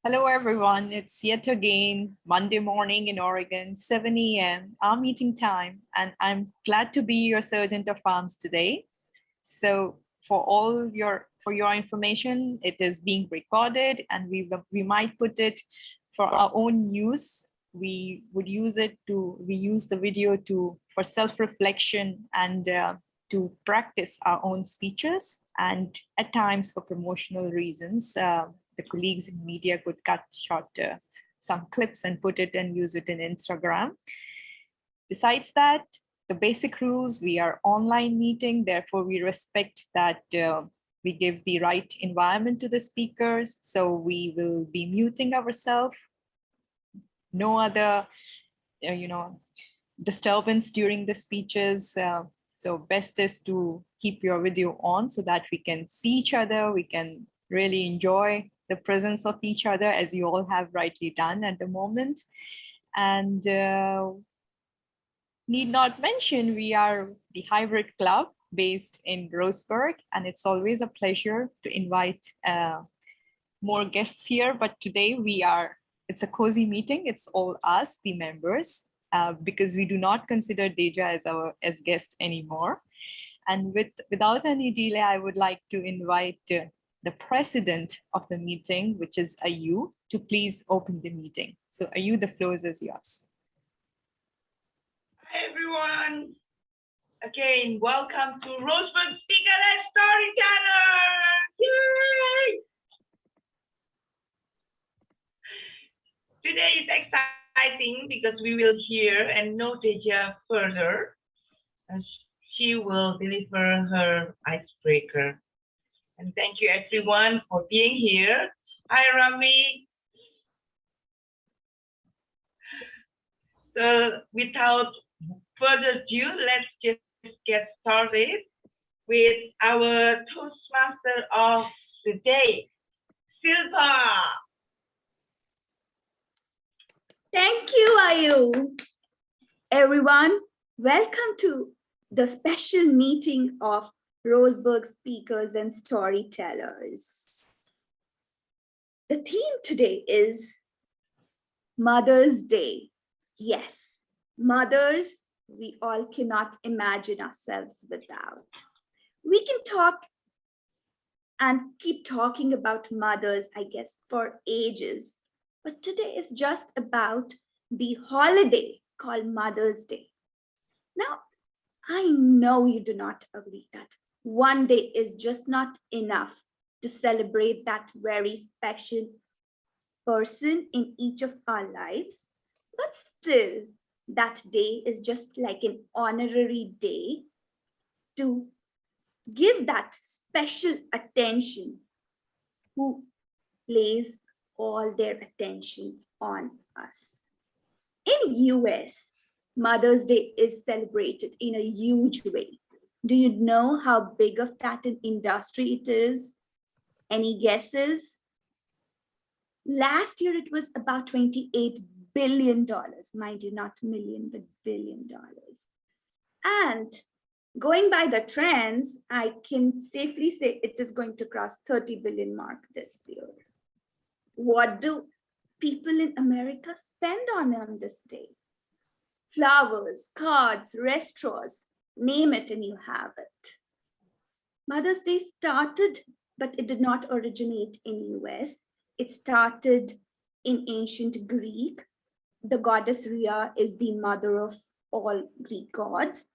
Hello, everyone. It's yet again Monday morning in Oregon, 7 a.m., our meeting time, and I'm glad to be your sergeant of arms today. So, for your information, it is being recorded, and we might put it for our own use. We use the video for self-reflection and to practice our own speeches, and at times for promotional reasons. The colleagues in media could cut short some clips and put it and use it in Instagram. Besides that, the basic rules, we are online meeting, therefore we respect that we give the right environment to the speakers. So we will be muting ourselves. No other, disturbance during the speeches. So best is to keep your video on so that we can see each other. We can really enjoy the presence of each other, as you all have rightly done at the moment. And need not mention, we are the hybrid club based in Roseburg, and it's always a pleasure to invite more guests here. But today it's a cozy meeting. It's all us, the members, because we do not consider Deja as guest anymore. And without any delay, I would like to invite the president of the meeting, which is Ayu, to please open the meeting. So Ayu, the floor is yours. Hi, everyone. Again, welcome to Roseburg Speaker and Storytellers. Yay! Today is exciting because we will hear and know Deja further, and she will deliver her icebreaker. And thank you, everyone, for being here. Hi, Rami. So without further ado, let's just get started with our Toastmaster of the day, Silva. Thank you, Ayu. Everyone, welcome to the special meeting of Roseburg Speakers and Storytellers. The theme today is Mother's Day. Yes, mothers, we all cannot imagine ourselves without. We can talk and keep talking about mothers, I guess, for ages. But today is just about the holiday called Mother's Day. Now, I know you do not agree that one day is just not enough to celebrate that very special person in each of our lives. But still, that day is just like an honorary day to give that special attention who plays all their attention on us. In US, Mother's Day is celebrated in a huge way. Do you know how big of that an industry it is? Any guesses? Last year, it was about $28 billion, mind you, not million, but $1 billion. And going by the trends, I can safely say it is going to cross 30 billion mark this year. What do people in America spend on this day? Flowers, cards, restaurants, name it and you have it. Mother's Day started, but it did not originate in US. It started in ancient Greek. The goddess Rhea is the mother of all Greek gods.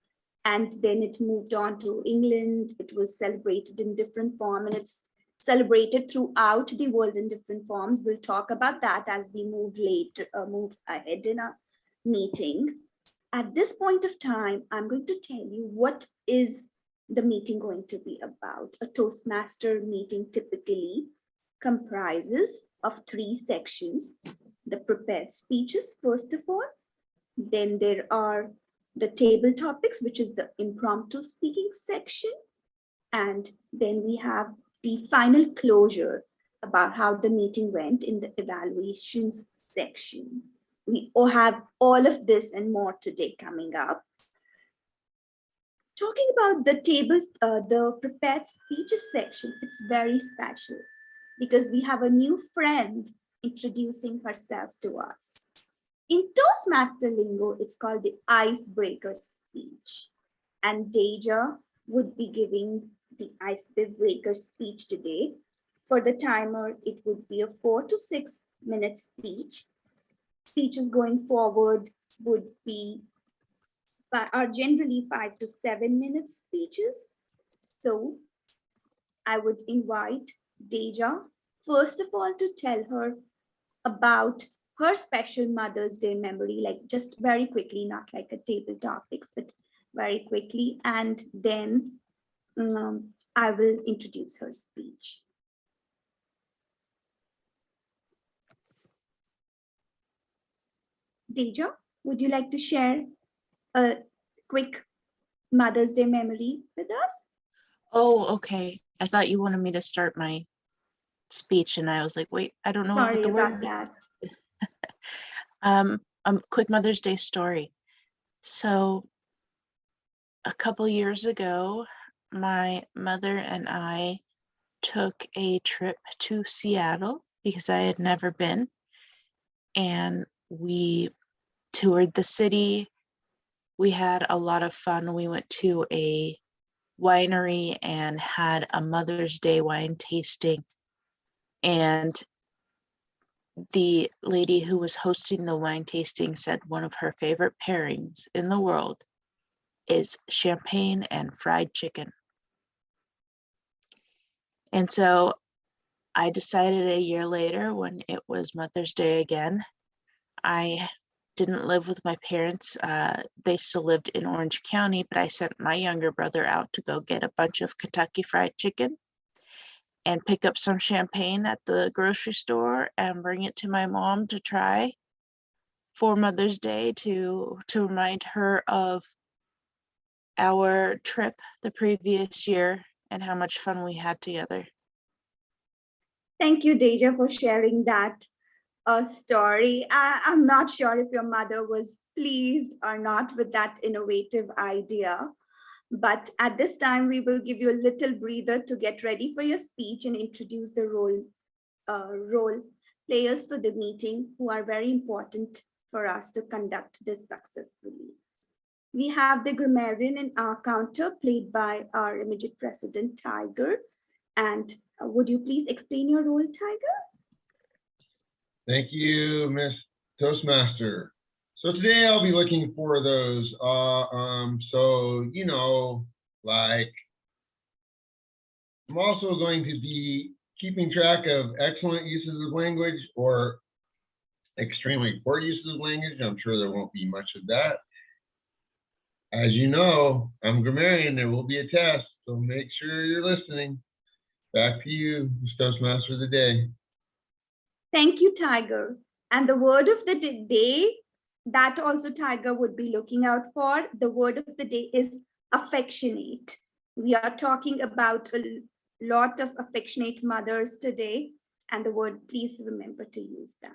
And then it moved on to England. It was celebrated in different form, and it's celebrated throughout the world in different forms. We'll talk about that as we move ahead in our meeting. At this point of time, I'm going to tell you what is the meeting going to be about. A Toastmaster meeting typically comprises of 3 sections. The prepared speeches, first of all. Then there are the table topics, which is the impromptu speaking section. And then we have the final closure about how the meeting went in the evaluations section. We all have all of this and more today coming up. Talking about the table, the prepared speeches section, it's very special because we have a new friend introducing herself to us. In Toastmaster lingo, it's called the Icebreaker Speech. And Deja would be giving the Icebreaker Speech today. For the timer, it would be a 4 to 6 minute speech. Speeches going forward would be are generally 5 to 7 minute speeches. So I would invite Deja, first of all, to tell her about her special Mother's Day memory, like just very quickly, not like a table topics, but very quickly. And then I will introduce her speech. Deja, would you like to share a quick Mother's Day memory with us? Oh, okay. I thought you wanted me to start my speech, and I was like, wait, I don't know what Sorry the about word. that. Quick Mother's Day story. So a couple years ago, my mother and I took a trip to Seattle because I had never been, and we toured the city. We had a lot of fun. We went to a winery and had a Mother's Day wine tasting. And the lady who was hosting the wine tasting said one of her favorite pairings in the world is champagne and fried chicken. And so I decided a year later, when it was Mother's Day again, I didn't live with my parents. They still lived in Orange County, but I sent my younger brother out to go get a bunch of Kentucky Fried Chicken and pick up some champagne at the grocery store and bring it to my mom to try for Mother's Day to remind her of our trip the previous year and how much fun we had together. Thank you, Deja, for sharing that story. I'm not sure if your mother was pleased or not with that innovative idea, but at this time, we will give you a little breather to get ready for your speech and introduce the role players for the meeting who are very important for us to conduct this successfully. We have the grammarian and our counter played by our immediate president, Tiger. And would you please explain your role, Tiger? Thank you, Miss Toastmaster. So today I'll be looking for those, like I'm also going to be keeping track of excellent uses of language or extremely poor uses of language. I'm sure there won't be much of that. As you know, I'm grammarian, there will be a test, so make sure you're listening. Back to you, Miss Toastmaster of the day. Thank you, Tiger. And the word of the day that also Tiger would be looking out for, the word of the day is affectionate. We are talking about a lot of affectionate mothers today, and the word, please remember to use that.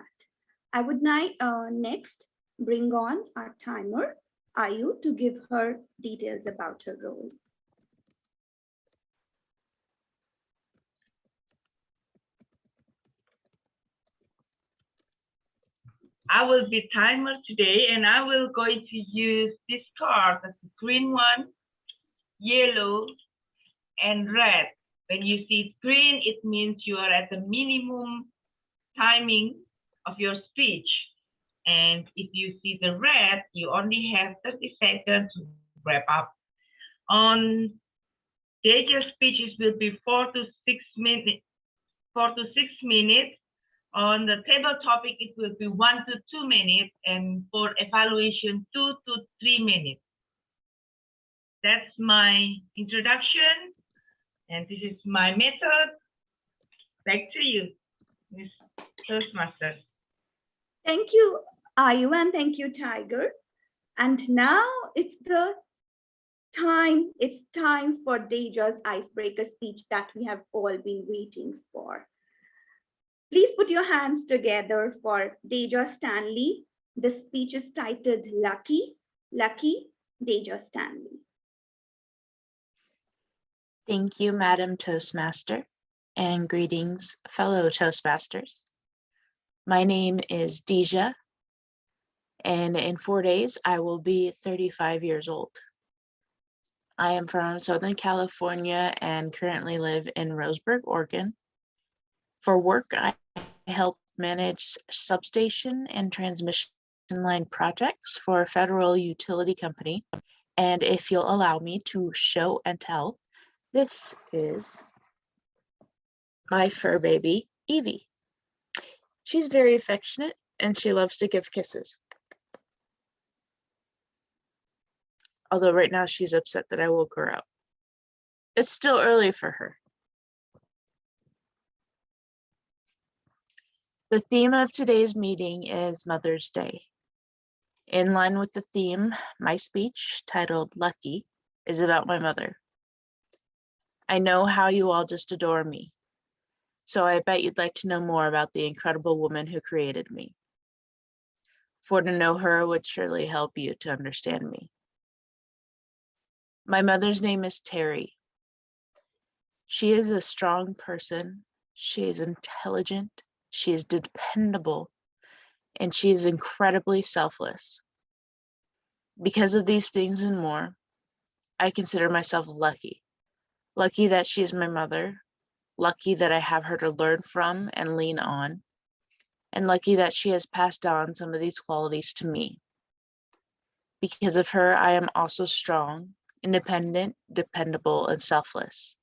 I would next bring on our timer, Ayu, to give her details about her role. I will be timer today, and I will going to use this card, the green one, yellow, and red. When you see green, it means you are at the minimum timing of your speech. And if you see the red, you only have 30 seconds to wrap up. On Deja's speeches will be 4 to 6 minutes. 4 to 6 minutes. On the table topic, it will be 1 to 2 minutes, and for evaluation, 2 to 3 minutes. That's my introduction, and this is my method. Back to you, Ms. Toastmaster. Thank you, Ayu, and thank you, Tiger. And now it's time for Deja's icebreaker speech that we have all been waiting for. Please put your hands together for Deja Stanley. The speech is titled Lucky, Lucky, Deja Stanley. Thank you, Madam Toastmaster, and greetings, fellow Toastmasters. My name is Deja, and in 4 days, I will be 35 years old. I am from Southern California and currently live in Roseburg, Oregon. For work, I help manage substation and transmission line projects for a federal utility company. And if you'll allow me to show and tell, this is my fur baby, Evie. She's very affectionate and she loves to give kisses. Although right now she's upset that I woke her up. It's still early for her. The theme of today's meeting is Mother's Day. In line with the theme, my speech, titled Lucky, is about my mother. I know how you all just adore me, so I bet you'd like to know more about the incredible woman who created me. For to know her would surely help you to understand me. My mother's name is Terry. She is a strong person, she is intelligent, she is dependable, and she is incredibly selfless. Because of these things and more, I consider myself lucky. Lucky that she is my mother, lucky that I have her to learn from and lean on, and lucky that she has passed on some of these qualities to me. Because of her, I am also strong, independent, dependable, and selfless.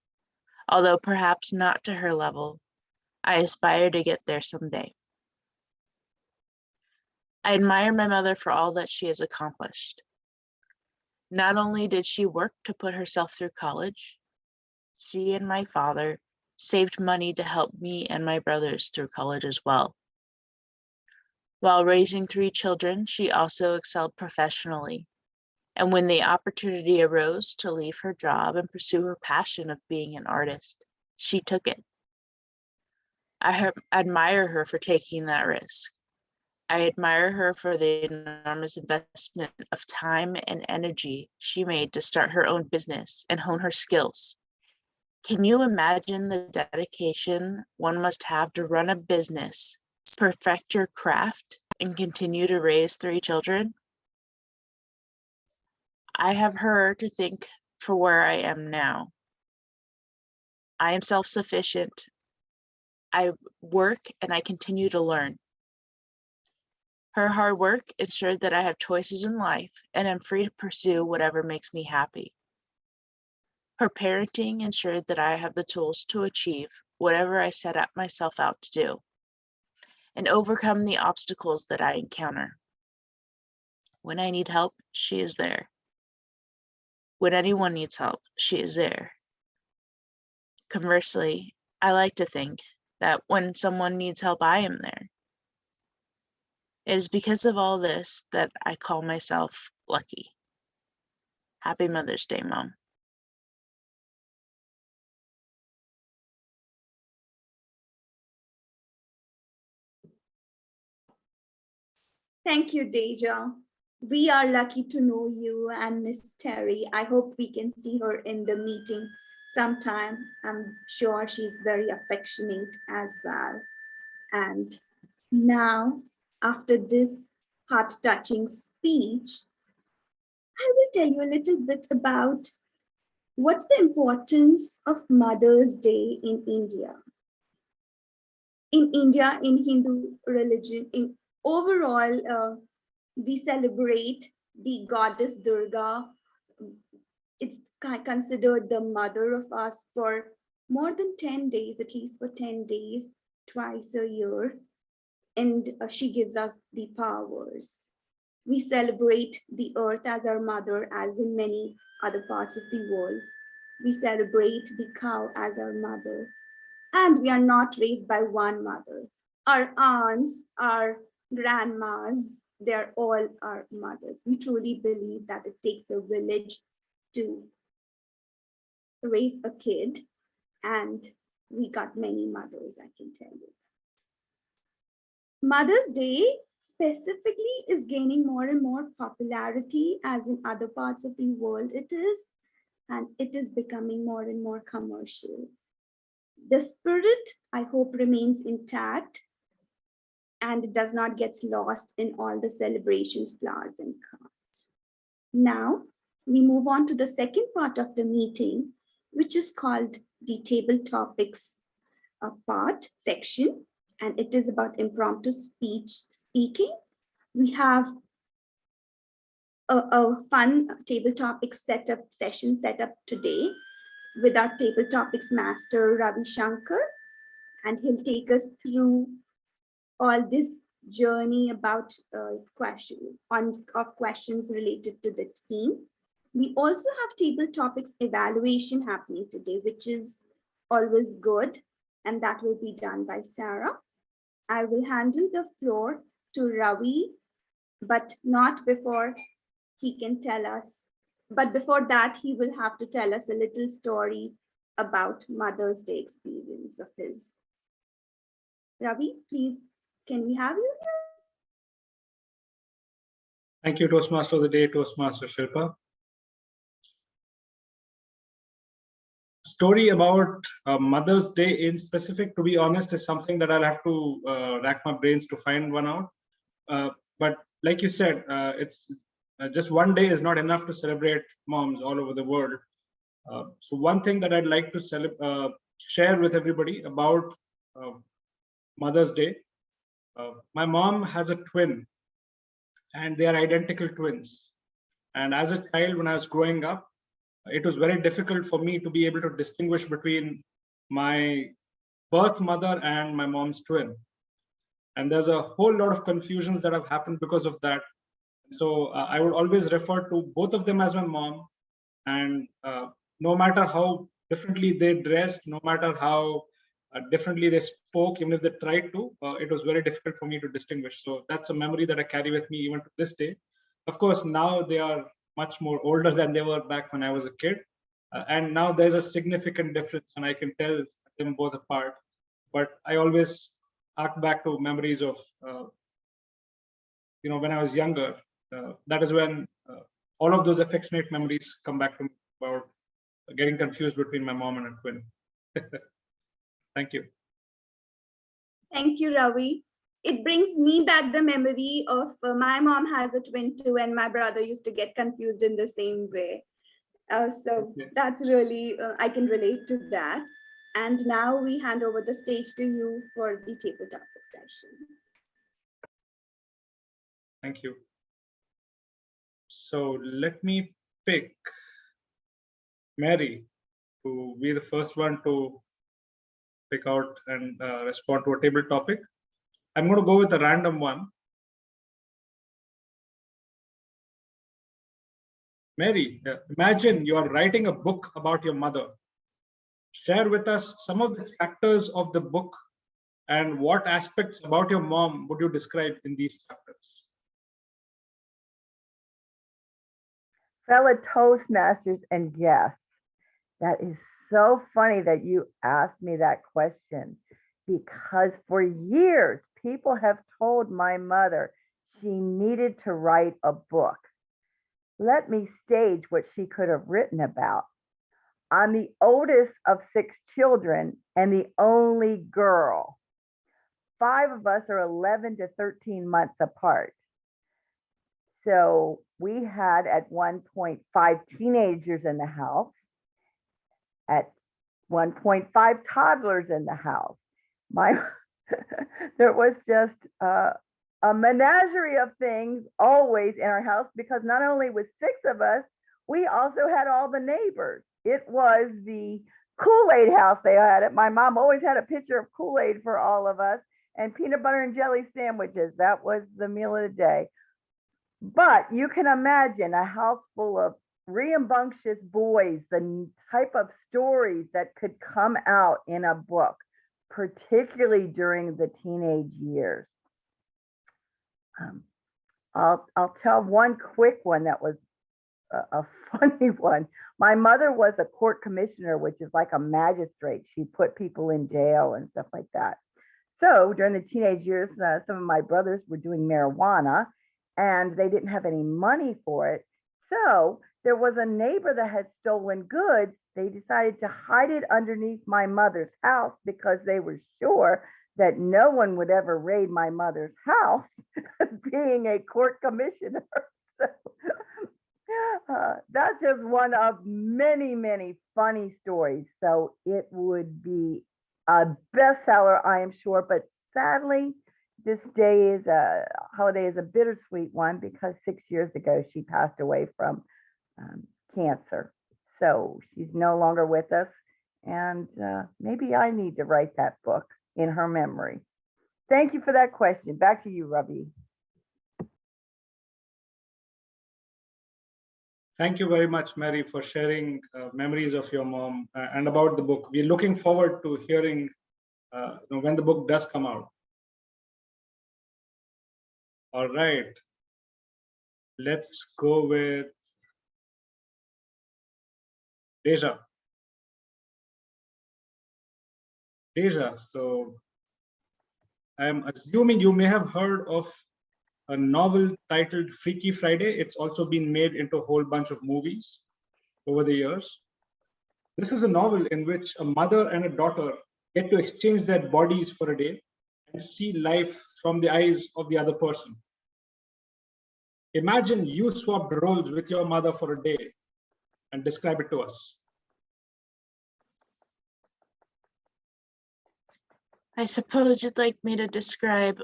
Although perhaps not to her level, I aspire to get there someday. I admire my mother for all that she has accomplished. Not only did she work to put herself through college, she and my father saved money to help me and my brothers through college as well. While raising 3 children, she also excelled professionally. And when the opportunity arose to leave her job and pursue her passion of being an artist, she took it. I admire her for taking that risk. I admire her for the enormous investment of time and energy she made to start her own business and hone her skills. Can you imagine the dedication one must have to run a business, perfect your craft, and continue to raise 3 children? I have her to thank for where I am now. I am self-sufficient. I work and I continue to learn. Her hard work ensured that I have choices in life and am free to pursue whatever makes me happy. Her parenting ensured that I have the tools to achieve whatever I set myself out to do and overcome the obstacles that I encounter. When I need help, she is there. When anyone needs help, she is there. Conversely, I like to think that when someone needs help, I am there. It is because of all this that I call myself lucky. Happy Mother's Day, Mom. Thank you, Deja. We are lucky to know you and Miss Terry. I hope we can see her in the meeting sometime. I'm sure she's very affectionate as well. And now, after this heart-touching speech, I will tell you a little bit about what's the importance of Mother's Day in India. In India, in Hindu religion, in overall, we celebrate the goddess Durga. It's considered the mother of us for more than 10 days, at least for 10 days, twice a year. And she gives us the powers. We celebrate the earth as our mother, as in many other parts of the world. We celebrate the cow as our mother. And we are not raised by one mother. Our aunts, our grandmas, they're all our mothers. We truly believe that it takes a village to raise a kid, and we got many mothers, I can tell you. Mother's Day specifically is gaining more and more popularity, as in other parts of the world it is, and it is becoming more and more commercial. The spirit, I hope, remains intact. and it does not get lost in all the celebrations, flowers, and cards. Now, we move on to the second part of the meeting, which is called the table topics section, and it is about impromptu speaking. We have a fun table topics session set up today with our table topics master, Ravi Shankar, and he'll take us through all this journey about questions related to the theme. We also have table topics evaluation happening today, which is always good, and that will be done by Sarah. I will handle the floor to Ravi, but not before he can tell us. But before that, he will have to tell us a little story about Mother's Day experience of his. Ravi, please, can we have you here? Thank you, Toastmaster of the Day, Toastmaster Shilpa. Story about Mother's Day in specific, to be honest, is something that I'll have to rack my brains to find one out. But like you said, it's just one day is not enough to celebrate moms all over the world. So one thing that I'd like to share with everybody about Mother's Day. My mom has a twin, and they are identical twins. And as a child, when I was growing up, it was very difficult for me to be able to distinguish between my birth mother and my mom's twin. And there's a whole lot of confusions that have happened because of that. So I would always refer to both of them as my mom. And no matter how differently they dressed, no matter how differently they spoke, even if they tried to, it was very difficult for me to distinguish. So that's a memory that I carry with me even to this day. Of course, now they are much more older than they were back when I was a kid. And now there's a significant difference, and I can tell them both apart. But I always hark back to memories of, when I was younger. That is when all of those affectionate memories come back to me about getting confused between my mom and a twin. Thank you. Thank you, Ravi. It brings me back the memory of my mom has a twin too, and my brother used to get confused in the same way. So that's really, I can relate to that. And now we hand over the stage to you for the table topic session. Thank you. So let me pick Mary to be the first one to pick out and respond to a table topic. I'm going to go with a random one. Mary, imagine you are writing a book about your mother. Share with us some of the chapters of the book and what aspects about your mom would you describe in these chapters? Fellow Toastmasters and guests, that is so funny that you asked me that question, because for years, people have told my mother she needed to write a book. Let me stage what she could have written about. I'm the oldest of 6 children and the only girl. 5 of us are 11 to 13 months apart. So we had at one point 5 teenagers in the house, at one point 5 toddlers in the house. There was just a menagerie of things always in our house, because not only was 6 of us, we also had all the neighbors. It was the Kool-Aid house they had it. My mom always had a pitcher of Kool-Aid for all of us, and peanut butter and jelly sandwiches. That was the meal of the day. But you can imagine a house full of rambunctious boys, the type of stories that could come out in a book, particularly during the teenage years. I'll tell one quick one that was a funny one. My mother was a court commissioner, which is like a magistrate. She put people in jail and stuff like that. So during the teenage years, some of my brothers were doing marijuana, and they didn't have any money for it. So there was a neighbor that had stolen goods. They decided to hide it underneath my mother's house because they were sure that no one would ever raid my mother's house being a court commissioner. So, that's just one of many, many funny stories. So it would be a bestseller, I am sure. But sadly, this holiday is a bittersweet one because 6 years ago she passed away from cancer. So she's no longer with us. And maybe I need to write that book in her memory. Thank you for that question. Back to you, Ravi. Thank you very much, Mary, for sharing memories of your mom and about the book. We're looking forward to hearing when the book does come out. All right. Let's go with Deja. Deja, so I'm assuming you may have heard of a novel titled Freaky Friday. It's also been made into a whole bunch of movies over the years. This is a novel in which a mother and a daughter get to exchange their bodies for a day and see life from the eyes of the other person. Imagine you swapped roles with your mother for a day and describe it to us. I suppose you'd like me to describe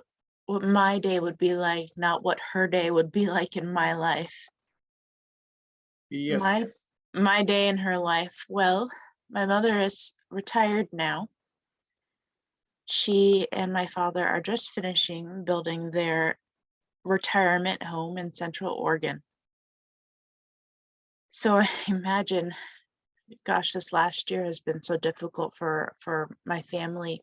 what my day would be like, not what her day would be like in my life. Yes. My day in her life. Well, my mother is retired now. She and my father are just finishing building their retirement home in Central Oregon. So I imagine, gosh, this last year has been so difficult for my family.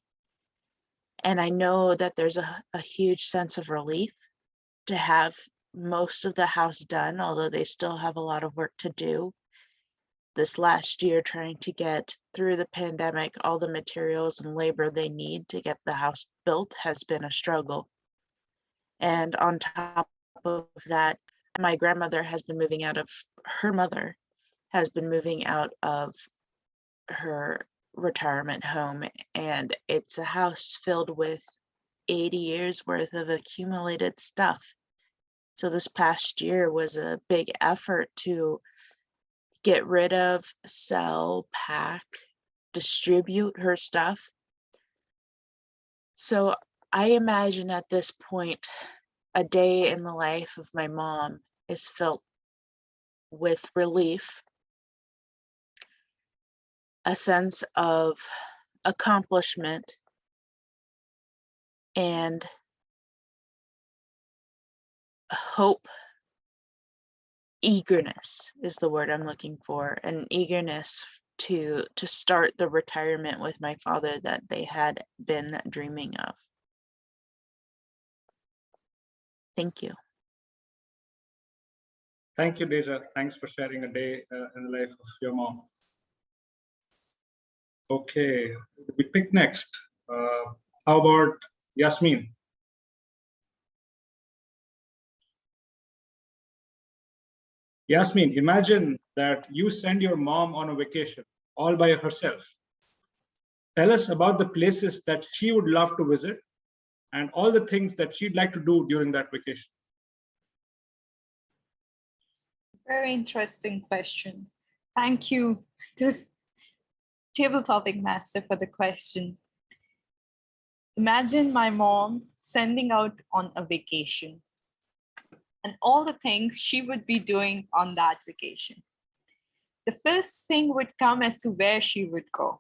And I know that there's a huge sense of relief to have most of the house done, although they still have a lot of work to do. This last year, trying to get through the pandemic, all the materials and labor they need to get the house built has been a struggle. And on top of that, my grandmother has been moving out of, her mother has been moving out of her retirement home, and it's a house filled with 80 years worth of accumulated stuff. So this past year was a big effort to get rid of, sell, pack, distribute her stuff. So I imagine at this point, a day in the life of my mom is filled with relief, a sense of accomplishment, and hope. Eagerness is the word I'm looking for, an eagerness to start the retirement with my father that they had been dreaming of. Thank you. Thank you, Deja. Thanks for sharing a day in the life of your mom. Okay, we pick next. How about Yasmin? Yasmin, imagine that you send your mom on a vacation all by herself. Tell us about the places that she would love to visit and all the things that she'd like to do during that vacation. Very interesting question. Thank you to Table Topic Master for the question. Imagine my mom sending out on a vacation and all the things she would be doing on that vacation. The first thing would come as to where she would go.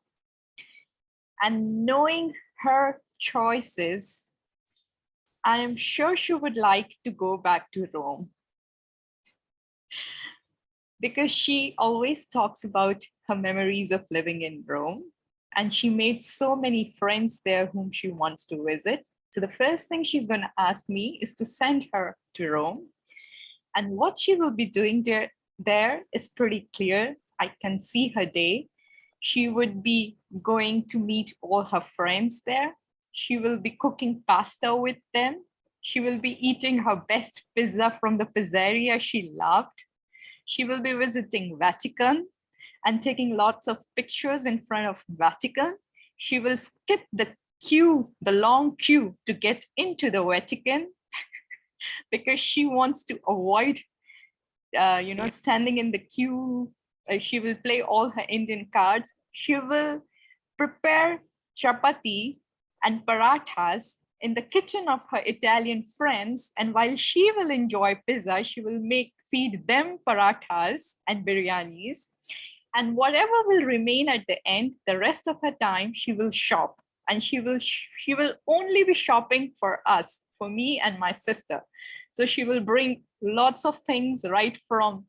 And knowing her choices, I am sure she would like to go back to Rome, because she always talks about her memories of living in Rome, and she made so many friends there whom she wants to visit. So the first thing she's going to ask me is to send her to Rome. And what she will be doing there is pretty clear. I can see her day. She would be going to meet all her friends there. She will be cooking pasta with them. She will be eating her best pizza from the pizzeria she loved. She will be visiting Vatican and taking lots of pictures in front of Vatican. She will skip the the long queue to get into the Vatican because she wants to avoid, standing in the queue. She will play all her Indian cards. She will prepare chapati and parathas in the kitchen of her Italian friends. And while she will enjoy pizza, she will feed them parathas and biryanis. And whatever will remain at the end, the rest of her time, she will shop. And she will only be shopping for us, for me and my sister. So she will bring lots of things, right from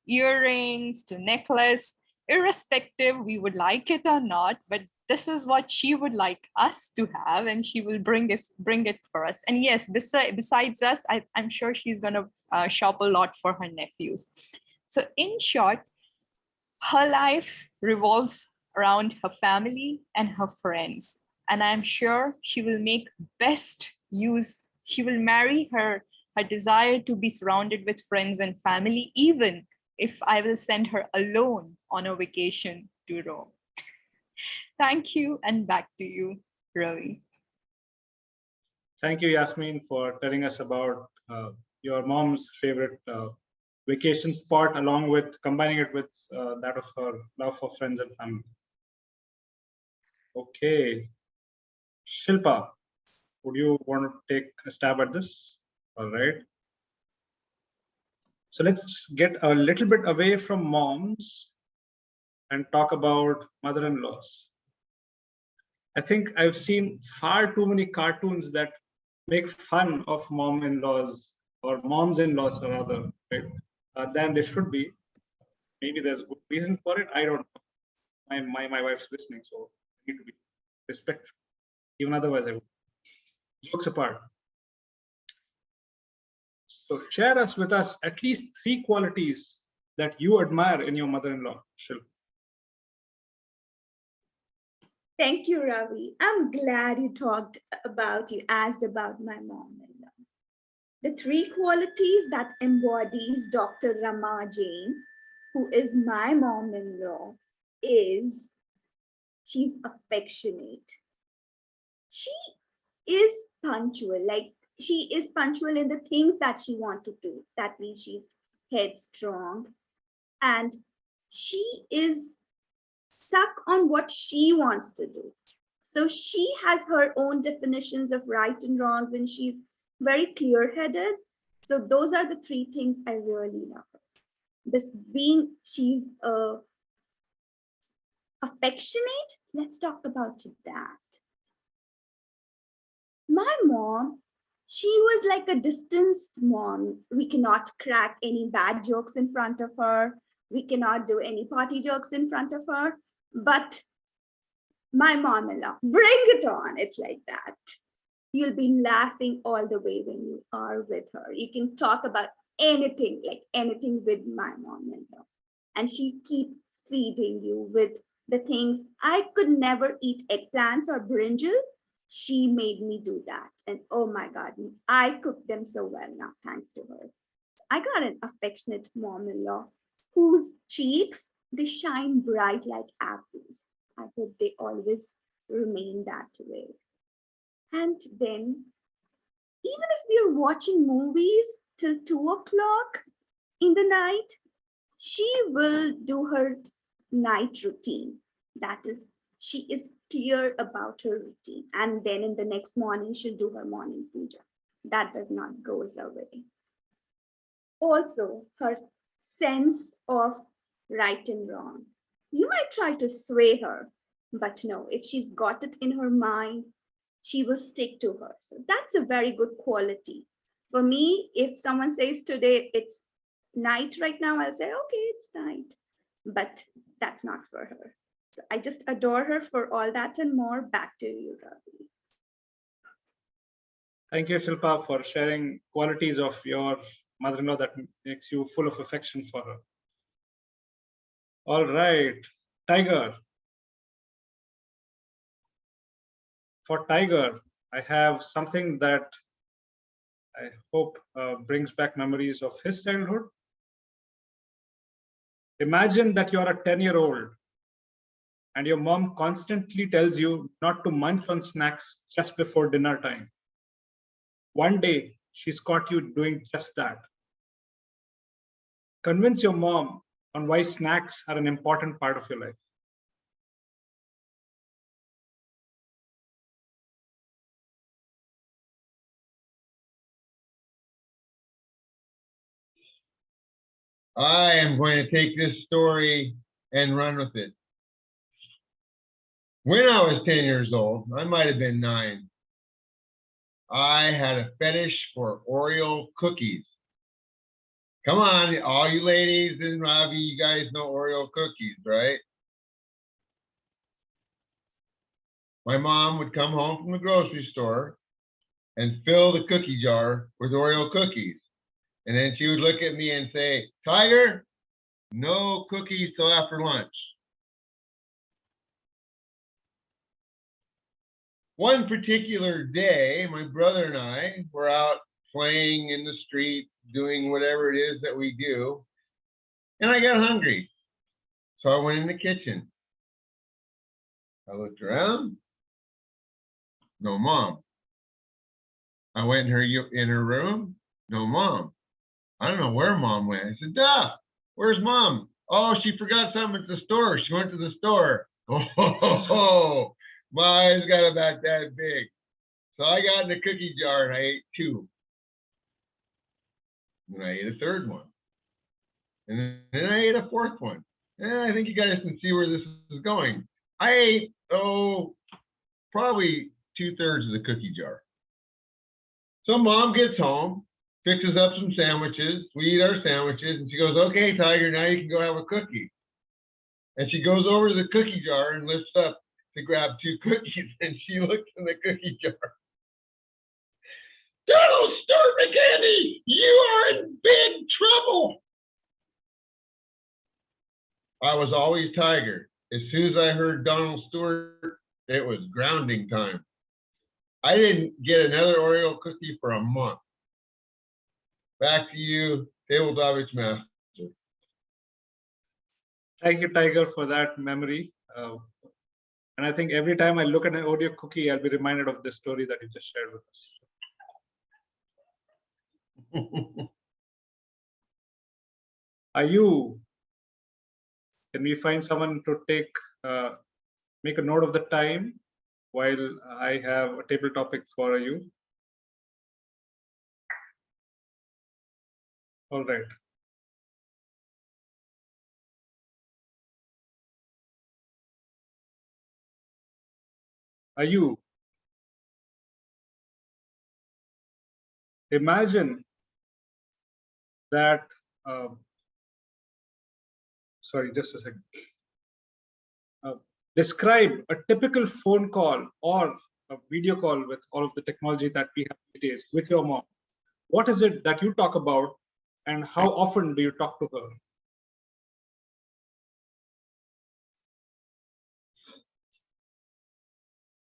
earrings to necklace, irrespective we would like it or not, but this is what she would like us to have, and she will bring it for us. And yes, besides us, I'm sure she's going to shop a lot for her nephews. So in short, her life revolves around her family and her friends. And I'm sure she will make best use, she will marry her desire to be surrounded with friends and family, even if I will send her alone on a vacation to Rome. Thank you, and back to you, Ravi. Thank you, Yasmin, for telling us about your mom's favorite vacation spot, along with combining it with that of her love for friends and family. Okay, Shilpa, would you want to take a stab at this? All right. So let's get a little bit away from moms and talk about mother-in-laws. I think I've seen far too many cartoons that make fun of mom-in-laws or moms-in-laws or rather, right, than they should be. Maybe there's a good reason for it. I don't know. My wife's listening, so I need to be respectful. Even otherwise, I would. Jokes apart. So share with us at least 3 qualities that you admire in your mother-in-law, Shilpa. Thank you, Ravi. I'm glad you asked about my mom-in-law. The 3 qualities that embodies Dr. Rama Jain, who is my mom-in-law, is she's affectionate. She is punctual, like she is punctual in the things that she wants to do. That means she's headstrong, and she is stuck on what she wants to do. So she has her own definitions of right and wrongs, and she's very clear-headed. So those are the 3 things I really love her. She's affectionate. Let's talk about that. My mom, she was like a distanced mom. We cannot crack any bad jokes in front of her. We cannot do any potty jokes in front of her. But my mom-in-law, bring it on. It's like that. You'll be laughing all the way when you are with her. You can talk about anything, like anything with my mom-in-law. And she keeps feeding you with the things. I could never eat eggplants or brinjal. She made me do that. And oh my God, I cook them so well now, thanks to her. I got an affectionate mom-in-law whose cheeks, they shine bright like apples. I hope they always remain that way. And then, even if we're watching movies till 2 o'clock in the night, she will do her night routine. That is, she is clear about her routine. And then in the next morning, she'll do her morning puja. That does not go away. Also, her sense of right and wrong. You might try to sway her, but no, if she's got it in her mind, she will stick to her. So that's a very good quality. For me, if someone says today it's night right now, I'll say, okay, it's night. But that's not for her. So I just adore her for all that and more. Back to you, Ravi. Thank you, Shilpa, for sharing qualities of your mother-in-law that makes you full of affection for her. All right, Tiger. For Tiger, I have something that I hope brings back memories of his childhood. Imagine that you're a 10-year-old and your mom constantly tells you not to munch on snacks just before dinner time. One day, she's caught you doing just that. Convince your mom on why snacks are an important part of your life. I am going to take this story and run with it. When I was 10 years old, I might have been 9, I had a fetish for Oreo cookies. Come on, all you ladies and Ravi, you guys know Oreo cookies, right? My mom would come home from the grocery store and fill the cookie jar with Oreo cookies. And then she would look at me and say, Tiger, no cookies till after lunch. One particular day, my brother and I were out playing in the street, doing whatever it is that we do, and I got hungry. So I went in the kitchen. I looked around, no mom. I went in her room, no mom. I don't know where mom went. I said, Duh, where's mom? Oh, she forgot something at the store. She went to the store. Oh, my eyes got about that big. So I got in the cookie jar and I ate 2. And I ate a 3rd one. And then I ate a 4th one. And I think you guys can see where this is going. I ate, probably 2/3 of the cookie jar. So mom gets home, fixes up some sandwiches. We eat our sandwiches and she goes, okay, Tiger, now you can go have a cookie. And she goes over to the cookie jar and lifts up to grab 2 cookies and she looks in the cookie jar. Donald Stewart McAndy, you are in big trouble. I was always Tiger. As soon as I heard Donald Stewart, it was grounding time. I didn't get another Oreo cookie for a month. Back to you, Tabletop Master. Thank you, Tiger, for that memory. And I think every time I look at an Oreo cookie, I'll be reminded of this story that you just shared with us. Can we find someone to make a note of the time while I have a table topic for you? All right. Imagine that, sorry, just a second. Describe a typical phone call or a video call with all of the technology that we have these days with your mom. What is it that you talk about and how often do you talk to her?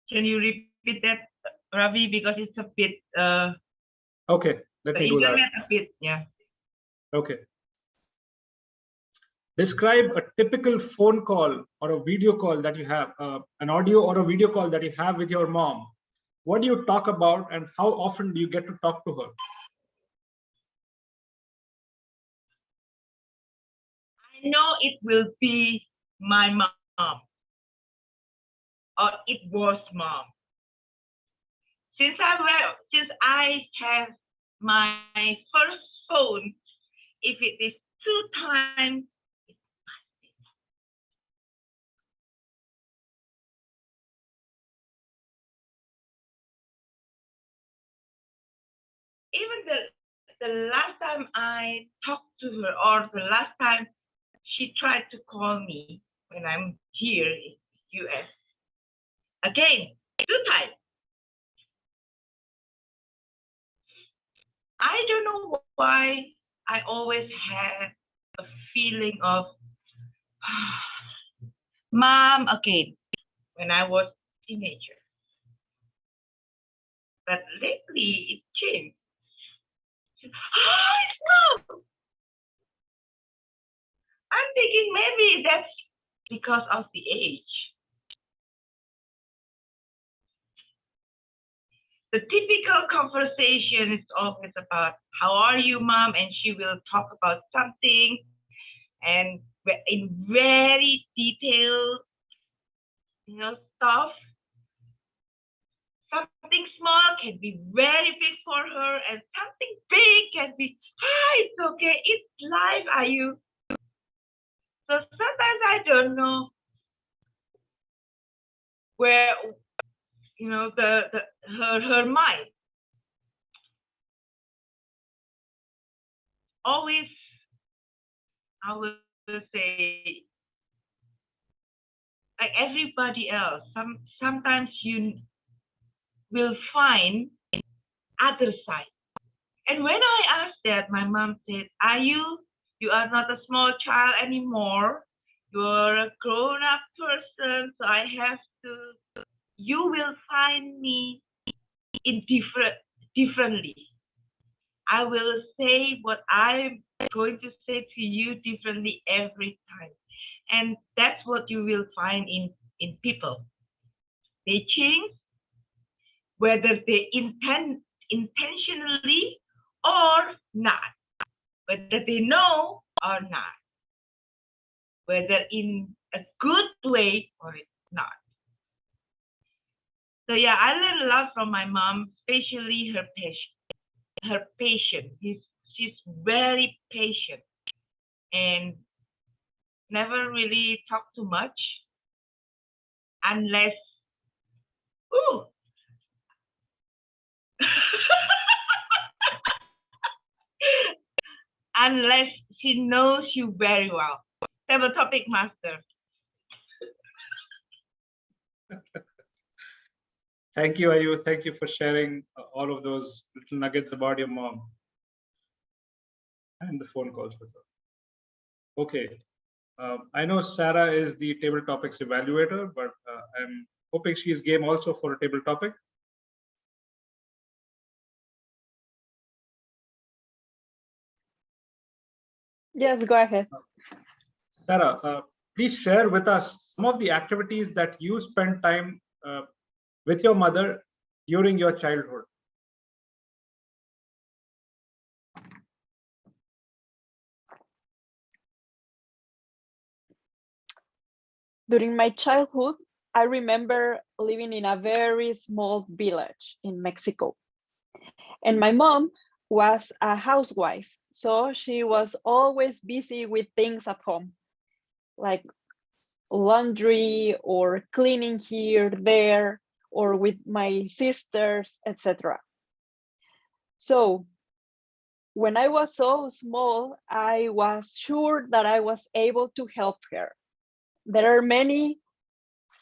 Can you repeat that, Ravi? Because it's a bit. Okay, let me do that. A bit, yeah. Okay. Describe a typical phone call or a video call that you have, an audio or a video call that you have with your mom. What do you talk about and how often do you get to talk to her? I know it will be my mom, or it was mom. Since I have my first phone, if it is 2 times, even the last time I talked to her, or the last time she tried to call me when I'm here in the US, again, 2 times. I don't know why I always had a feeling of mom again when I was a teenager. But lately it changed. It's mom. I'm thinking maybe that's because of the age. The typical conversation is always about, how are you, mom? And she will talk about something and in very detailed, stuff. Something small can be very big for her, and something big can be, it's okay, it's life, are you? So sometimes I don't know where, her mind. Always, I will say, like everybody else, sometimes you will find other side. And when I asked that, my mom said, you are not a small child anymore. You're a grown-up person, so you will find me in differently. I will say what I'm going to say to you differently every time. And that's what you will find in people. They change, whether they intentionally or not, whether they know or not, whether in a good way or not. So yeah, I learned a lot from my mom, especially her patience. She's very patient and never really talk too much unless unless she knows you very well. Have a topic, master. Thank you, Ayu. Thank you for sharing all of those little nuggets about your mom and the phone calls with her. Okay. I know Sarah is the table topics evaluator, but I'm hoping she's game also for a table topic. Yes, go ahead. Sarah, please share with us some of the activities that you spent time with your mother during your childhood. During my childhood, I remember living in a very small village in Mexico. And my mom was a housewife, so she was always busy with things at home, like laundry or cleaning here, there, or with my sisters, etc. So when I was so small, I was sure that I was able to help her. There are many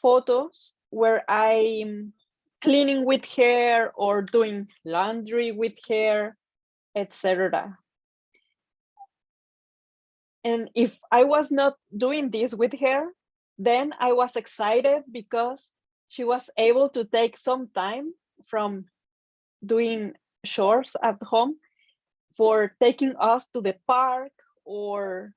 photos where I'm cleaning with her or doing laundry with her, etc. And if I was not doing this with her, then I was excited because she was able to take some time from doing chores at home for taking us to the park or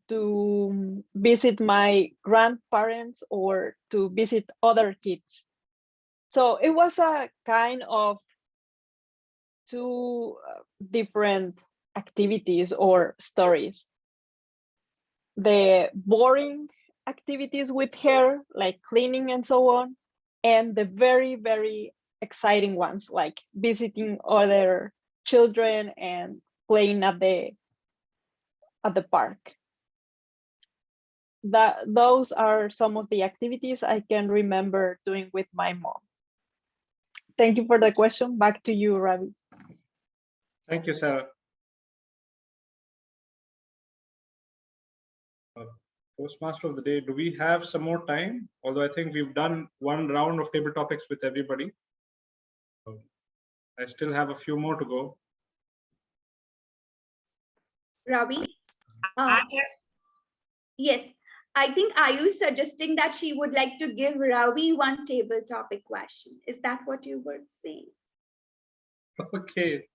to visit my grandparents or to visit other kids. So it was a kind of two different activities or stories. The boring activities with her, like cleaning and so on, and the very, very exciting ones, like visiting other children and playing at the park. Those are some of the activities I can remember doing with my mom. Thank you for the question. Back to you, Ravi. Thank you, Sarah. Toastmaster of the day, do we have some more time? Although I think we've done one round of table topics with everybody. I still have a few more to go. Ravi? Yes, I think Ayu is suggesting that she would like to give Ravi one table topic question. Is that what you were saying? Okay.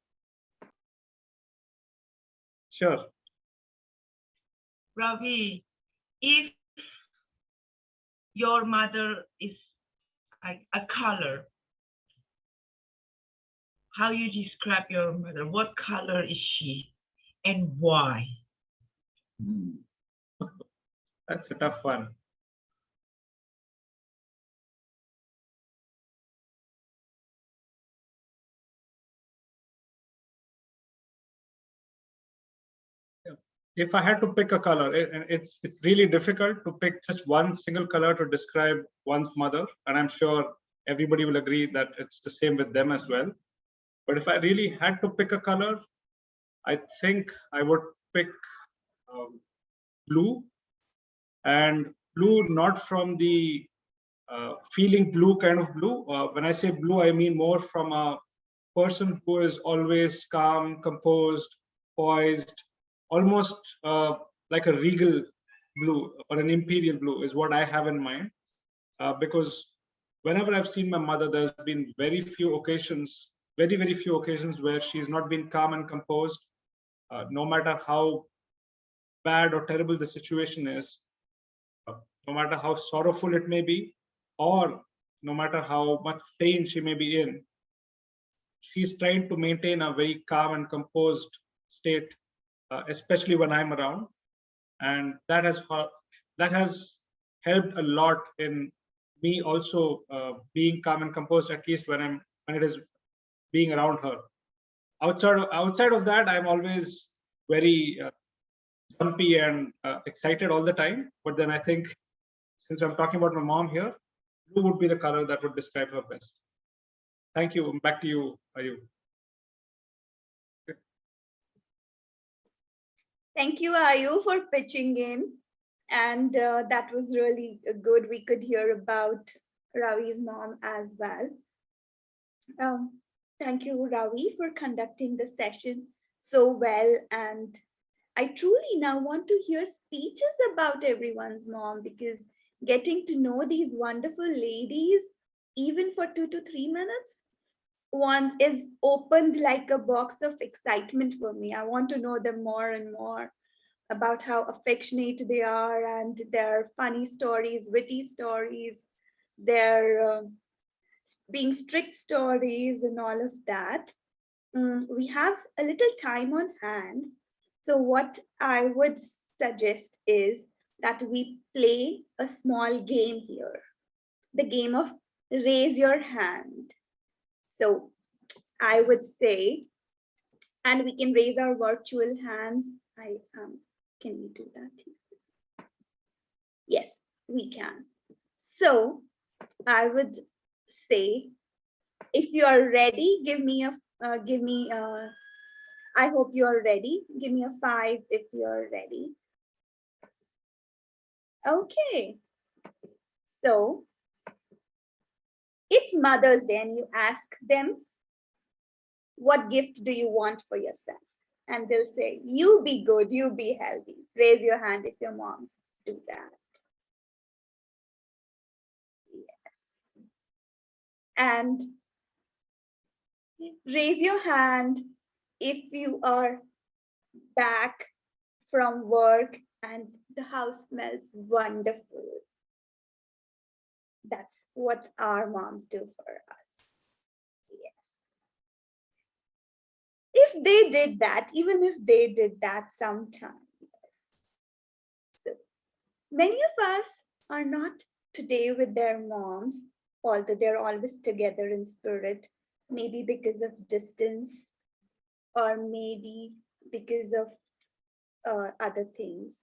Sure. Ravi, if your mother is a color, how you describe your mother? What color is she and why? That's a tough one. If I had to pick a color, it's really difficult to pick just one single color to describe one's mother. And I'm sure everybody will agree that it's the same with them as well. But if I really had to pick a color, I think I would pick blue. And blue, not from the feeling blue kind of blue. When I say blue, I mean more from a person who is always calm, composed, poised, almost like a regal blue or an imperial blue is what I have in mind. Because whenever I've seen my mother, there's been very few occasions, very few occasions where she's not been calm and composed, no matter how bad or terrible the situation is, no matter how sorrowful it may be, or no matter how much pain she may be in, she's trying to maintain a very calm and composed state, especially when I'm around. And that has helped a lot in me also being calm and composed, at least when it is being around her. Outside of that, I'm always very jumpy and excited all the time. But then I think, since I'm talking about my mom here, blue would be the color that would describe her best. Thank you. Back to you, Ayu. Thank you, Ayu, for pitching in. And that was really good. We could hear about Ravi's mom as well. Thank you, Ravi, for conducting the session so well. And I truly now want to hear speeches about everyone's mom, because getting to know these wonderful ladies, even for 2 to 3 minutes, one is opened like a box of excitement for me. I want to know them more and more about how affectionate they are and their funny stories, witty stories, their being strict stories and all of that. We have a little time on hand. So what I would suggest is that we play a small game here, the game of raise your hand. So I would say, and we can raise our virtual hands. Can we do that here? Yes, we can. So I would say, if you are ready, I hope you are ready. Give me a 5 if you're ready. Okay. So it's Mother's Day and you ask them, what gift do you want for yourself? And they'll say, you be good, you be healthy. Raise your hand if your moms do that. Yes. And raise your hand if you are back from work and the house smells wonderful. That's what our moms do for us. Yes. If they did that, even if they did that sometime. Yes. So many of us are not today with their moms, although they're always together in spirit, maybe because of distance, or maybe because of other things.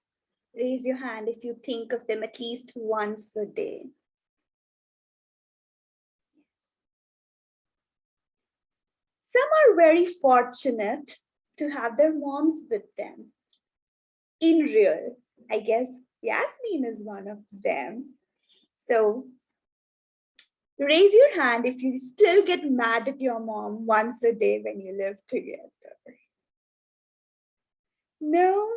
Raise your hand if you think of them at least once a day. Yes. Some are very fortunate to have their moms with them. In real, I guess Yasmin is one of them. So raise your hand if you still get mad at your mom once a day when you live together. No,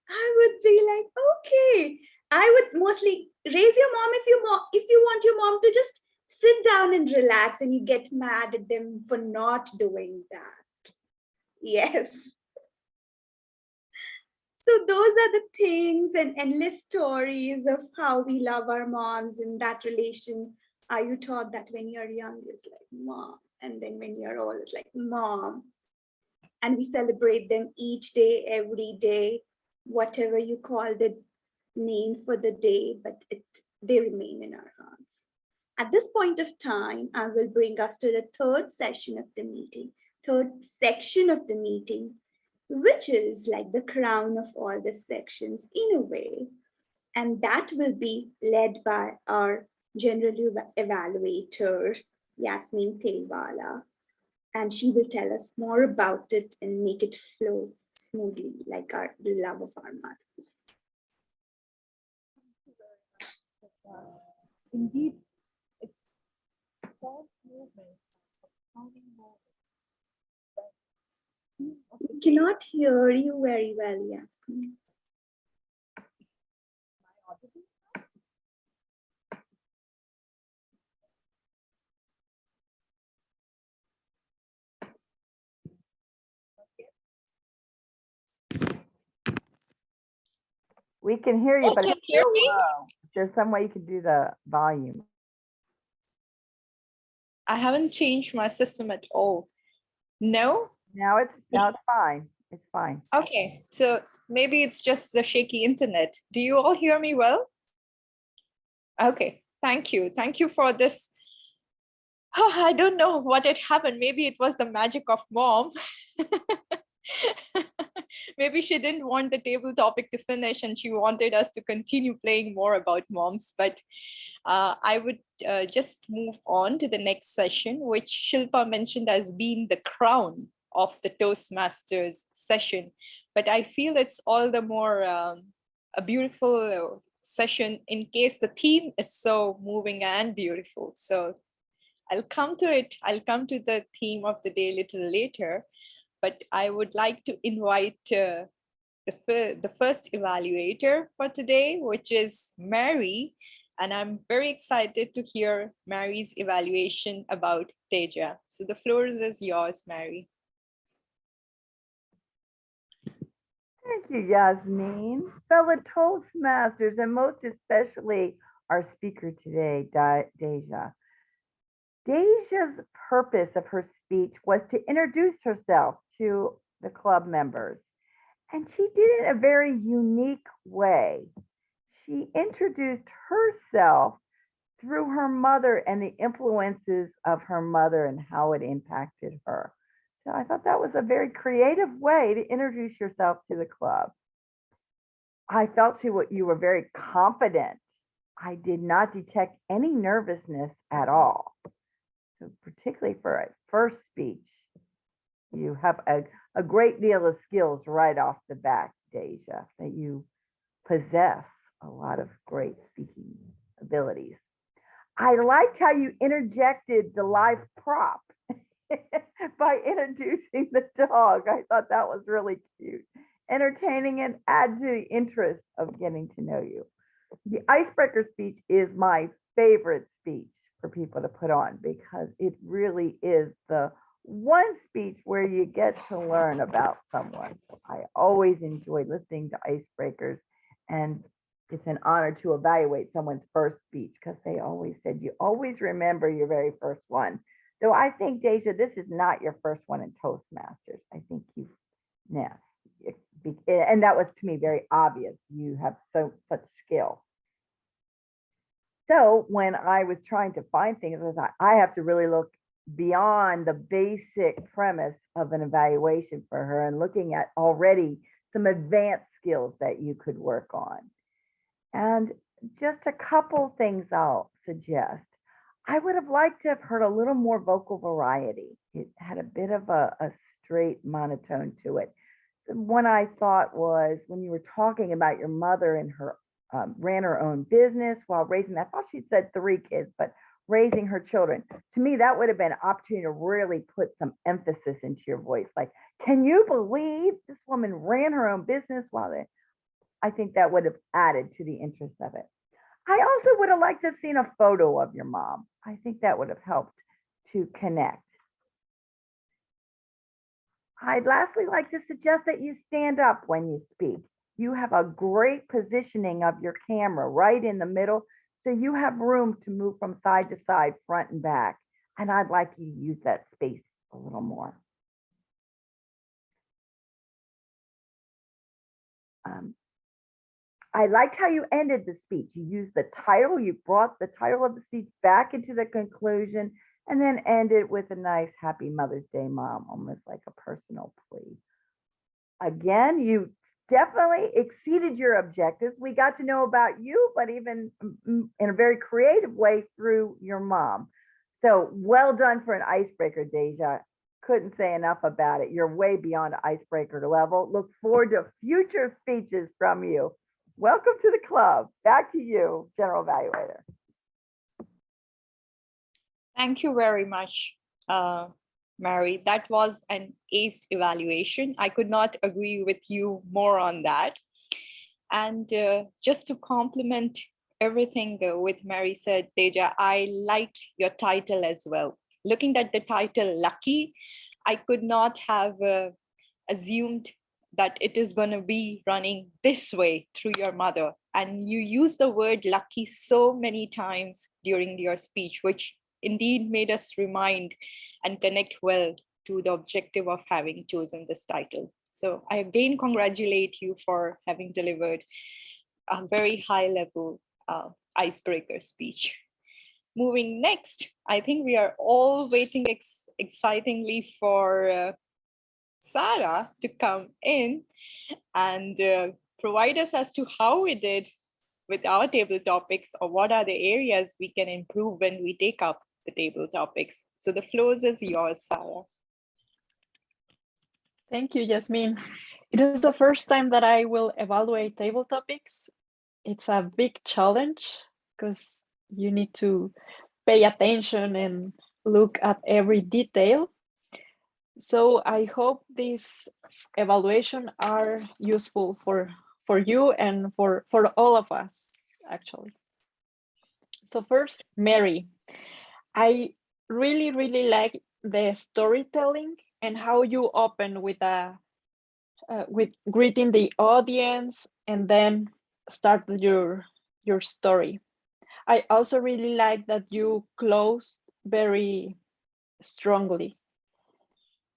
I would be like, okay. I would mostly raise your mom if you want your mom to just sit down and relax and you get mad at them for not doing that. Yes. So those are the things and endless stories of how we love our moms in that relation. Are you taught that when you're young, it's like mom, and then when you're old, it's like mom. And we celebrate them each day, every day, whatever you call the name for the day, but they remain in our hearts. At this point of time, I will bring us to the third section of the meeting, third section of the meeting, which is like the crown of all the sections in a way. And that will be led by our general evaluator, Yasmin Telwala. And she will tell us more about it and make it flow smoothly like the love of our mothers. Indeed, it's soft movement of counting moments. We cannot hear you very well, Yasmin. We can hear you, Oh, but can it's you hear still me? low. There's some way you can do the volume. I haven't changed my system at all. No? Now it's fine. It's fine. Okay, so maybe it's just the shaky internet. Do you all hear me well? Okay, thank you. Thank you for this. Oh, I don't know what had happened. Maybe it was the magic of mom. Maybe she didn't want the table topic to finish and she wanted us to continue playing more about moms. But I would just move on to the next session, which Shilpa mentioned as being the crown of the Toastmasters session. But I feel it's all the more a beautiful session in case the theme is so moving and beautiful. So I'll come to it. I'll come to the theme of the day a little later. But I would like to invite the first evaluator for today, which is Mary. And I'm very excited to hear Mary's evaluation about Teja. So the floor is yours, Mary. Thank you, Yasmin. Fellow Toastmasters, and most especially our speaker today, Deja. Deja's purpose of her speech was to introduce herself to the club members. And she did it in a very unique way. She introduced herself through her mother and the influences of her mother and how it impacted her. So I thought that was a very creative way to introduce yourself to the club. I felt you were very confident. I did not detect any nervousness at all. So particularly for a first speech, you have a great deal of skills right off the bat, Deja, that you possess a lot of great speaking abilities. I liked how you interjected the live prop by introducing the dog. I thought that was really cute, entertaining, and add to the interest of getting to know you. The icebreaker speech is my favorite speech for people to put on because it really is the one speech where you get to learn about someone. So I always enjoy listening to icebreakers, and it's an honor to evaluate someone's first speech because they always said you always remember your very first one. Though I think, Deja, this is not your first one in Toastmasters. I think and that was to me very obvious. You have such skill. So when I was trying to find things, I was like, I have to really look beyond the basic premise of an evaluation for her and looking at already some advanced skills that you could work on. And just a couple things I'll suggest. I would have liked to have heard a little more vocal variety. It had a bit of a straight monotone to it. The one I thought was when you were talking about your mother and her ran her own business while raising, I thought she said 3 kids, but raising her children. To me, that would have been an opportunity to really put some emphasis into your voice. Like, can you believe this woman ran her own business while I think that would have added to the interest of it. I also would have liked to have seen a photo of your mom. I think that would have helped to connect. I'd lastly like to suggest that you stand up when you speak. you have a great positioning of your camera right in the middle. So you have room to move from side to side, front and back. And I'd like you to use that space a little more. I liked how you ended the speech. You used the title, you brought the title of the speech back into the conclusion, and then ended with a nice Happy Mother's Day, Mom, almost like a personal plea. Again, you definitely exceeded your objectives. We got to know about you, but even in a very creative way through your mom. So well done for an icebreaker, Deja. Couldn't say enough about it. You're way beyond icebreaker level. Look forward to future speeches from you. Welcome to the club. Back to you, General Evaluator. Thank you very much, Mary. That was an ace evaluation. I could not agree with you more on that. And just to complement everything with Mary said, Teja, I liked your title as well. Looking at the title, Lucky, I could not have assumed that it is going to be running this way through your mother. And you used the word lucky so many times during your speech, which indeed made us remind and connect well to the objective of having chosen this title. So I again congratulate you for having delivered a very high level icebreaker speech. Moving next, I think we are all waiting excitingly for Sarah to come in and provide us as to how we did with our table topics, or what are the areas we can improve when we take up the table topics. So the floor is yours, Sarah. Thank you, Yasmin. It is the first time that I will evaluate table topics. It's a big challenge because you need to pay attention and look at every detail. So I hope these evaluations are useful for you and for all of us, actually. So first, Mary, I really like the storytelling and how you open with greeting the audience and then start your story. I also really like that you close very strongly.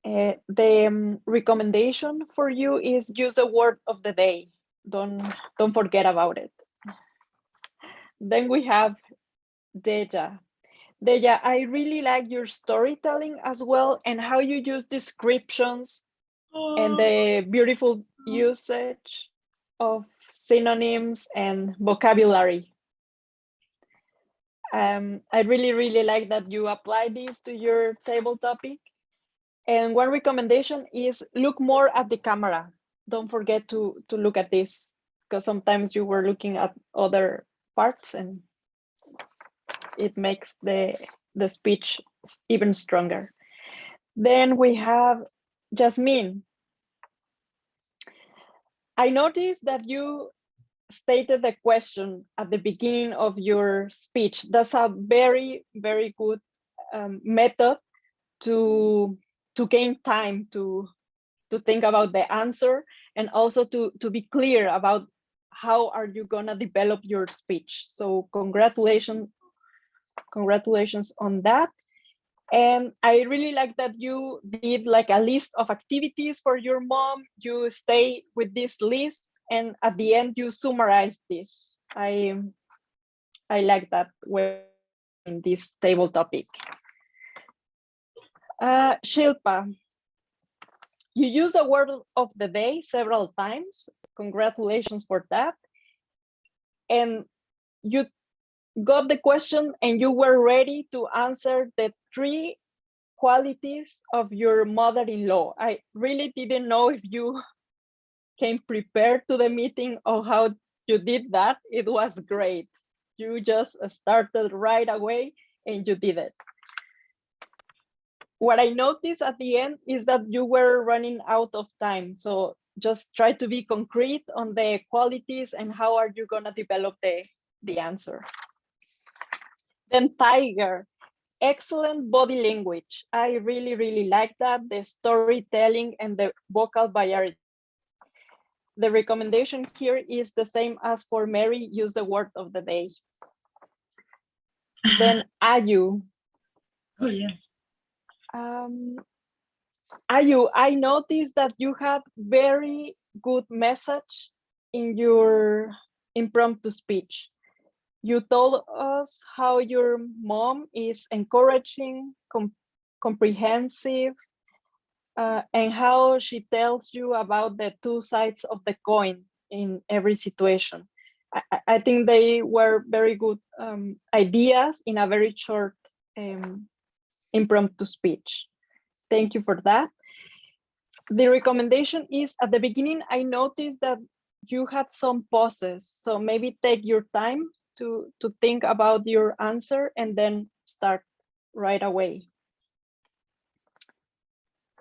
The recommendation for you is use the word of the day. Don't forget about it. Then we have Deja. Deja, I really like your storytelling as well, and how you use descriptions and the beautiful usage of synonyms and vocabulary. I really like that you apply this to your table topic. And one recommendation is look more at the camera. Don't forget to look at this, because sometimes you were looking at other parts and it makes the speech even stronger. Then we have Jasmine. I noticed that you stated the question at the beginning of your speech. That's a very good method to gain time to think about the answer, and also to be clear about how are you gonna develop your speech. So congratulations on that. And I really like that you did like a list of activities for your mom. You stay with this list, and at the end you summarize this. I like that way in this table topic. Shilpa, you use the word of the day several times. Congratulations for that. And you got the question and you were ready to answer the 3 qualities of your mother-in-law. I really didn't know if you came prepared to the meeting or how you did that. It was great. You just started right away and you did it. What I noticed at the end is that you were running out of time. So just try to be concrete on the qualities and how are you gonna develop the answer. Then Tiger, excellent body language. I really like that, the storytelling and the vocal variety. the recommendation here is the same as for Mary, use the word of the day. Then Ayu. Oh, yeah. Ayu, I noticed that you had very good message in your impromptu speech. You told us how your mom is encouraging, comprehensive, and how she tells you about the two sides of the coin in every situation. I think they were very good ideas in a very short impromptu speech. Thank you for that. The recommendation is at the beginning, I noticed that you had some pauses. So maybe take your time to think about your answer and then start right away.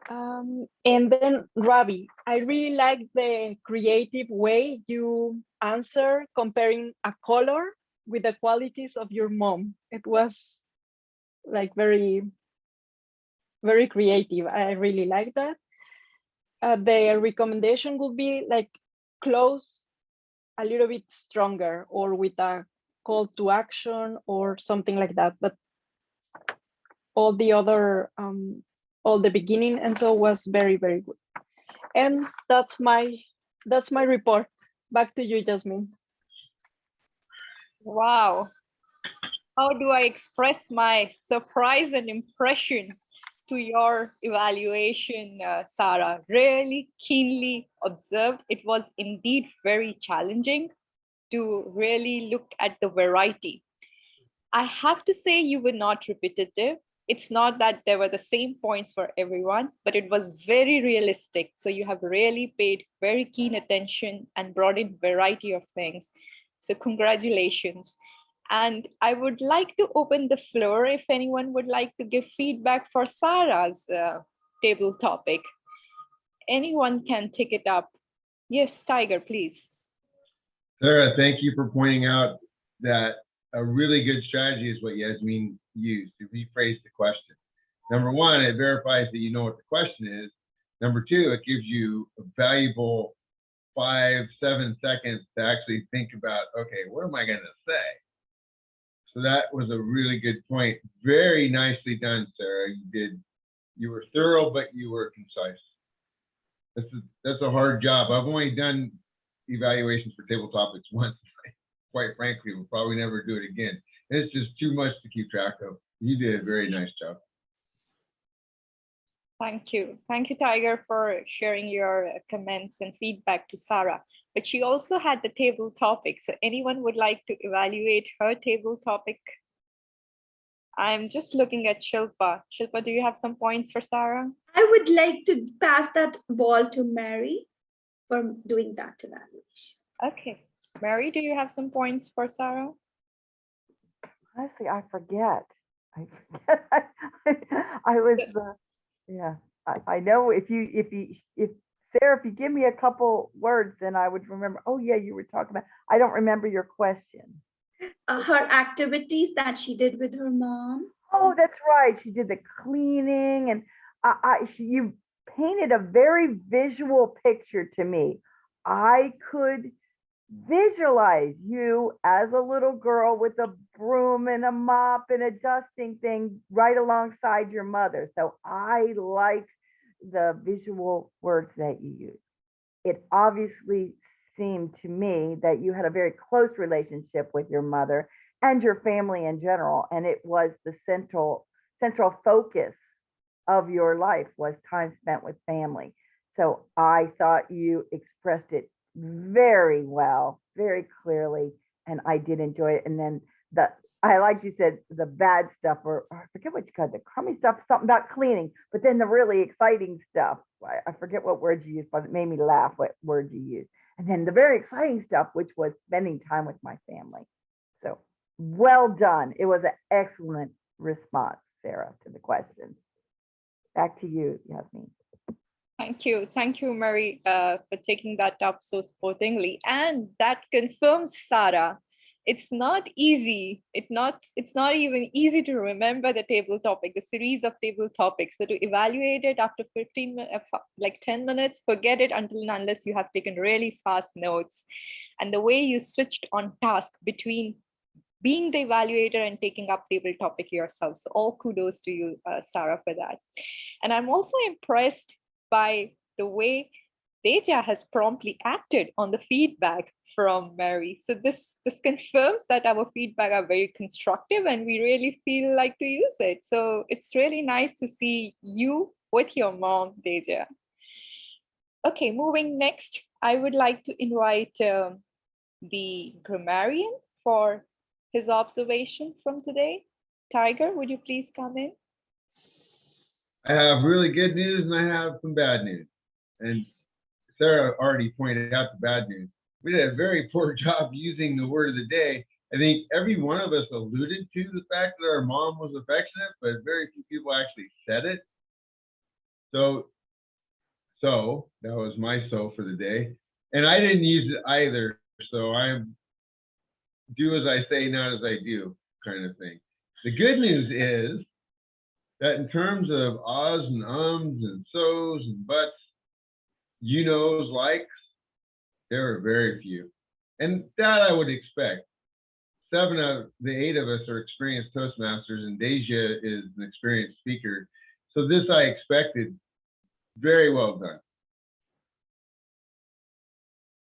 And then Ravi, I really like the creative way you answer comparing a color with the qualities of your mom. It was like very, very creative. I really like that. The recommendation would be like close a little bit stronger or with a call to action or something like that. But all the other, all the beginning and so was very, very good. And that's my report. Back to you, Jasmine. Wow. How do I express my surprise and impression to your evaluation, Sarah? Really keenly observed. It was indeed very challenging to really look at the variety. I have to say you were not repetitive. It's not that there were the same points for everyone, but it was very realistic. So you have really paid very keen attention and brought in variety of things. So congratulations. And I would like to open the floor if anyone would like to give feedback for Sarah's table topic. Anyone can take it up. Yes, Tiger, please. Sarah, thank you for pointing out that a really good strategy is what Yasmin used to rephrase the question. Number one, it verifies that you know what the question is. Number two, it gives you a valuable 5-7 seconds to actually think about, okay, what am I going to say? So that was a really good point. Very nicely done, Sarah. You were thorough, but you were concise. That's a hard job. I've only done evaluations for table topics once. Quite frankly, we'll probably never do it again. It's just too much to keep track of. You did a very nice job. Thank you. Thank you, Tiger, for sharing your comments and feedback to Sarah. But she also had the table topic. So anyone would like to evaluate her table topic? I'm just looking at Shilpa. Shilpa, do you have some points for Sarah? I would like to pass that ball to Mary for doing that evaluation. Okay. Mary, do you have some points for Sarah? Honestly, I forget. I was, yeah. I know if Sarah, if you give me a couple words, then I would remember. Oh yeah, you were talking about. I don't remember your question. Her activities that she did with her mom. Oh, that's right. She did the cleaning, and you painted a very visual picture to me. I could visualize you as a little girl with a broom and a mop and a dusting thing right alongside your mother. So I liked the visual words that you used. It obviously seemed to me that you had a very close relationship with your mother and your family in general, and it was the central focus of your life was time spent with family. So I thought you expressed it very well, very clearly, and I did enjoy it. And then I like you said the bad stuff, or I forget what you called the crummy stuff, something about cleaning, but then the really exciting stuff, I forget what words you used, but it made me laugh what words you used. And then the very exciting stuff, which was spending time with my family. So well done. It was an excellent response, Sarah, to the question. Back to you, Yasmin. Thank you. Thank you, Mary, for taking that up so sportingly. And that confirms, Sarah, it's not easy. It's not even easy to remember the table topic, the series of table topics. So to evaluate it after 15 minutes, like 10 minutes, forget it until and unless you have taken really fast notes. And the way you switched on task between being the evaluator and taking up table topic yourself. So all kudos to you, Sarah, for that. And I'm also impressed by the way Deja has promptly acted on the feedback from Mary. So this confirms that our feedback are very constructive and we really feel like to use it. So it's really nice to see you with your mom, Deja. Okay, moving next, I would like to invite the grammarian for his observation from today. Tiger, would you please come in? I have really good news and I have some bad news. And Sarah already pointed out the bad news. We did a very poor job using the word of the day. I think every one of us alluded to the fact that our mom was affectionate, but very few people actually said it. So that was my so for the day. And I didn't use it either. So I'm do as I say, not as I do kind of thing. The good news is that in terms of ahs and ums and so's and buts, you knows, likes, there are very few. And that I would expect. 7 out of the 8 of us are experienced Toastmasters and Deja is an experienced speaker. So this I expected. Very well done.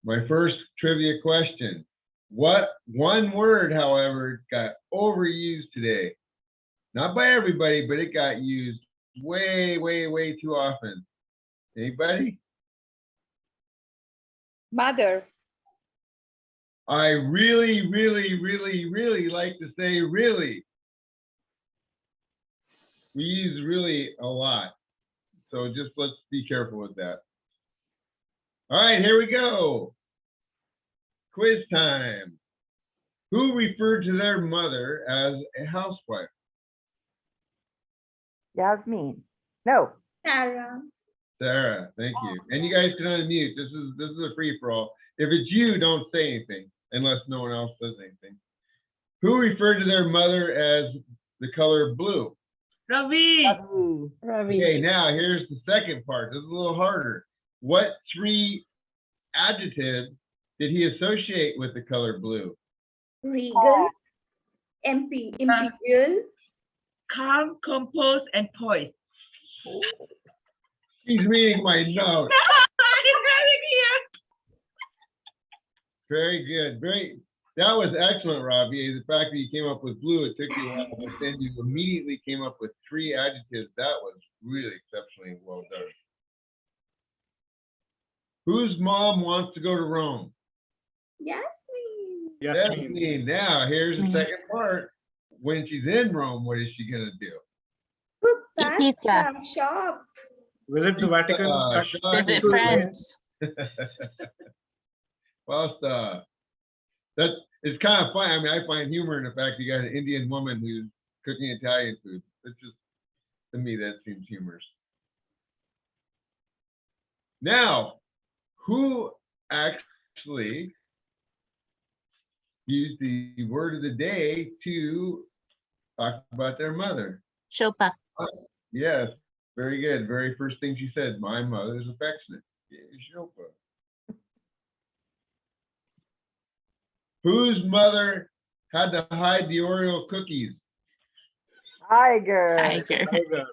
My first trivia question. What one word, however, got overused today? Not by everybody, but it got used way, way, way too often. Anybody? Mother. I really, really, really, really like to say really. We use really a lot. So just let's be careful with that. All right, here we go. Quiz time. Who referred to their mother as a housewife? Yasmin. No. Sarah. Sarah, thank you. And you guys can unmute. This is a free for all. If it's you, don't say anything unless no one else says anything. Who referred to their mother as the color blue? Ravi. Ravi. Okay, now here's the second part. This is a little harder. What 3 adjectives did he associate with the color blue? Regal. Imperial. Calm, composed, and poised. He's reading my notes. Very good. That was excellent, Robbie. The fact that you came up with blue, it took you a while, but then you immediately came up with 3 adjectives. That was really exceptionally well done. Whose mom wants to go to Rome? Yasmin. Yasmin. Now, here's the second part. When she's in Rome, what is she going to do? Cook Pizza. pasta. Shop. Visit the Vatican. Visit friends. Pasta. That is kind of fun. I mean, I find humor in the fact you got an Indian woman who's cooking Italian food. It's just, to me, that seems humorous. Now, who actually used the word of the day to talk about their mother? Shilpa. Yes, very good. Very first thing she said, my mother's affectionate. Yeah, Shilpa. Whose mother had to hide the Oreo cookies? Tiger. Tiger.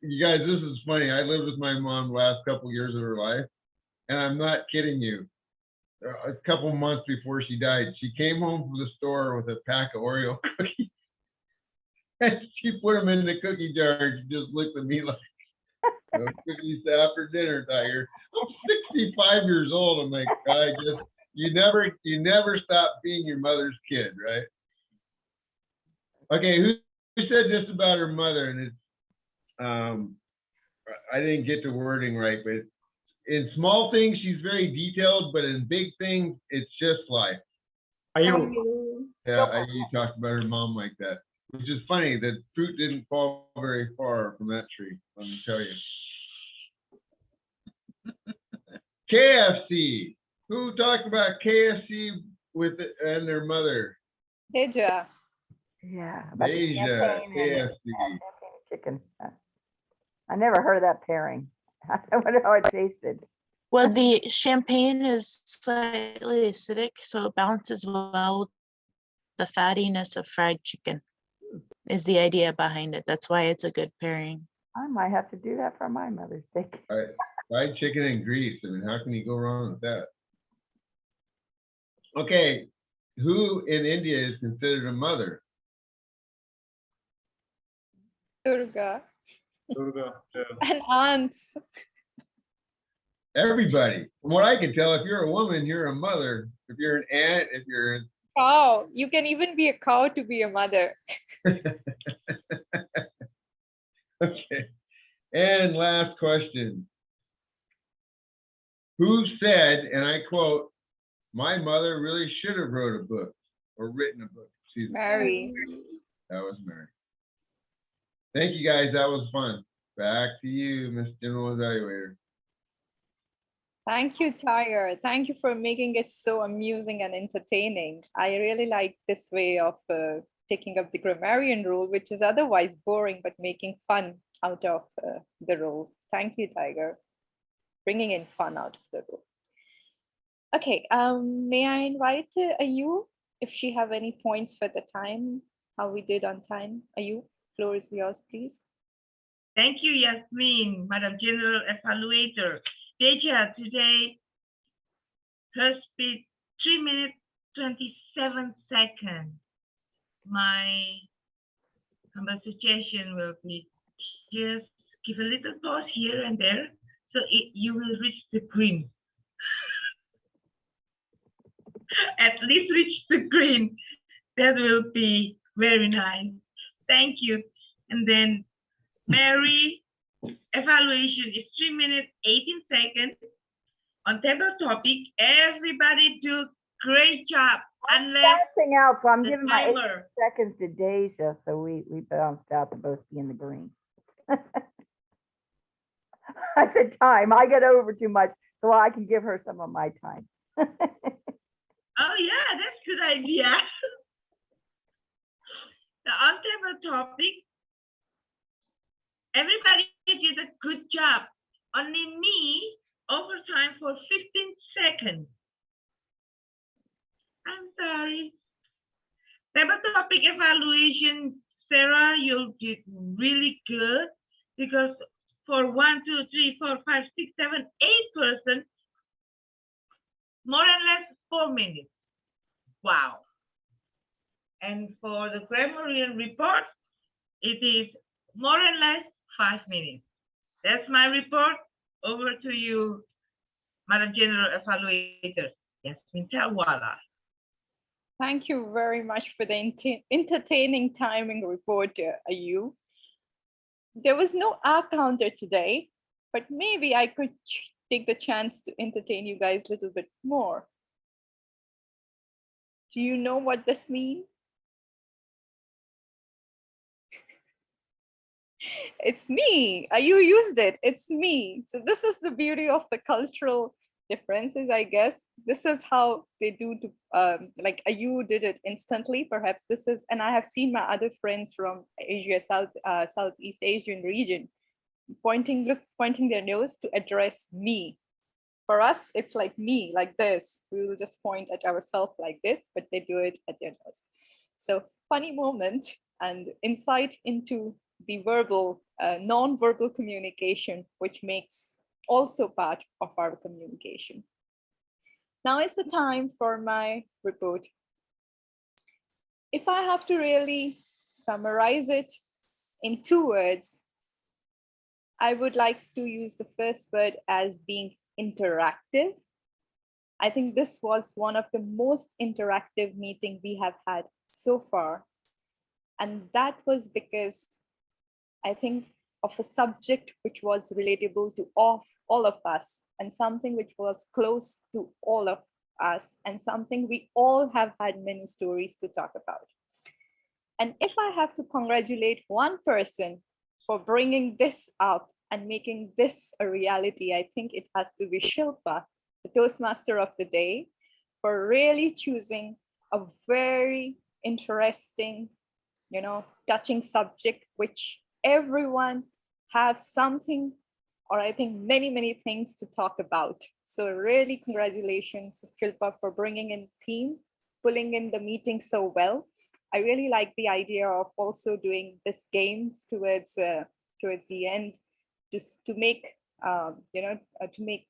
You guys, this is funny. I lived with my mom the last couple years of her life, and I'm not kidding you. A couple months before she died, she came home from the store with a pack of Oreo cookies, and she put them in the cookie jar, and she just looked at me like, no cookies after dinner, Tiger. I'm 65 years old. I'm like, you never stop being your mother's kid, right? Okay, who said this about her mother? And it's I didn't get the wording right, but in small things she's very detailed, but in big things it's just life. You. Yeah, you talked about her mom like that, which is funny. The fruit didn't fall very far from that tree, let me tell you. KFC. Who talked about KFC and their mother? Teja. Yeah. about the Deja, champagne and KFC. champagne chicken. I never heard of that pairing. I wonder how it tasted. Well, the champagne is slightly acidic, so it balances well with the fattiness of fried chicken, is the idea behind it. That's why it's a good pairing. I might have to do that for my Mother's Day. All right. Fried chicken and grease. I mean, how can you go wrong with that? Okay, who in India is considered a mother? Durga. Durga, yeah. And aunts. Everybody. From what I can tell, if you're a woman, you're a mother. If you're an aunt, if you're Cow. You can even be a cow to be a mother. okay. And last question. Who said, and I quote, "My mother really should have wrote a book or written a book." Excuse me. Mary. That was Mary. Thank you guys. That was fun. Back to you, Miss General Evaluator. Thank you, Tiger. Thank you for making it so amusing and entertaining. I really like this way of taking up the grammarian role, which is otherwise boring, but making fun out of the role. Thank you, Tiger, bringing in fun out of the role. Okay, may I invite Ayu, if she have any points for the time, how we did on time? Ayu, floor is yours, please. Thank you, Yasmin, Madam General Evaluator. Deja, today her speed 3 minutes 27 seconds. My humble suggestion will be just give a little pause here and there, so you will reach the green. At least reach the green. That will be very nice. Thank you. And then Mary, evaluation is 3 minutes 18 seconds. On table topic, everybody do great job. Unless Bouncing out, so I'm the giving my 8 timer. seconds to Deja, so we bounced out to both be in the green. I said time. I get over too much, so I can give her some of my time. Oh yeah, that's a good idea. The on-table topic, everybody did a good job. Only me, overtime for 15 seconds. I'm sorry. Table topic evaluation, Sarah, you did really good because for 1, 2, 3, 4, 5, 6, 7, 8 person, more or less 4 minutes. Wow. And for the grammarian report, it is more or less 5 minutes. That's my report. Over to you, Madam General Evaluator. Yasmin Tawala. Thank you very much for the entertaining timing report, Ayu. There was no R counter today, but maybe I could take the chance to entertain you guys a little bit more. Do you know what this means? It's me. Ayu used it. It's me. So this is the beauty of the cultural differences, I guess. This is how they do to like Ayu did it instantly. Perhaps this is, and I have seen my other friends from Asia, Southeast Asian region, pointing their nose to address me. For us, it's like me, like this. We will just point at ourselves like this, but they do it at their nose. So funny moment and insight into the verbal, non-verbal communication, which makes also part of our communication. Now is the time for my report. If I have to really summarize it in 2 words, I would like to use the first word as being interactive. I think this was one of the most interactive meetings we have had so far. And that was because I think of a subject which was relatable to all of us, and something which was close to all of us, and something we all have had many stories to talk about. And if I have to congratulate one person for bringing this up and making this a reality, I think it has to be Shilpa, the Toastmaster of the day, for really choosing a very interesting, touching subject, which everyone have something, or I think many things to talk about. So really congratulations, Shilpa, for bringing in theme, pulling in the meeting so well. I really like the idea of also doing this game towards the end, just to make to make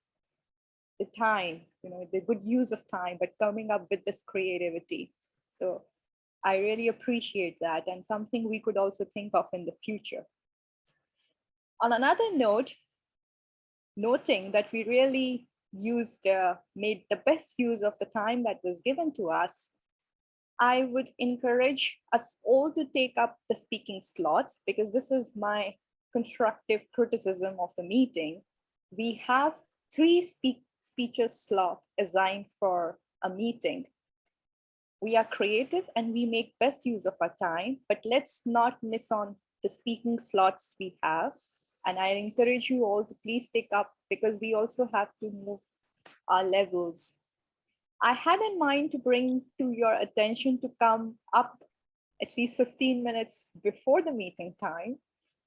the time, the good use of time, but coming up with this creativity. So I really appreciate that, and something we could also think of in the future. On another note, noting that we really made the best use of the time that was given to us, I would encourage us all to take up the speaking slots, because this is my constructive criticism of the meeting. We have 3 speeches slot assigned for a meeting. We are creative and we make best use of our time, but let's not miss on the speaking slots we have. And I encourage you all to please take up, because we also have to move our levels. I had in mind to bring to your attention to come up at least 15 minutes before the meeting time,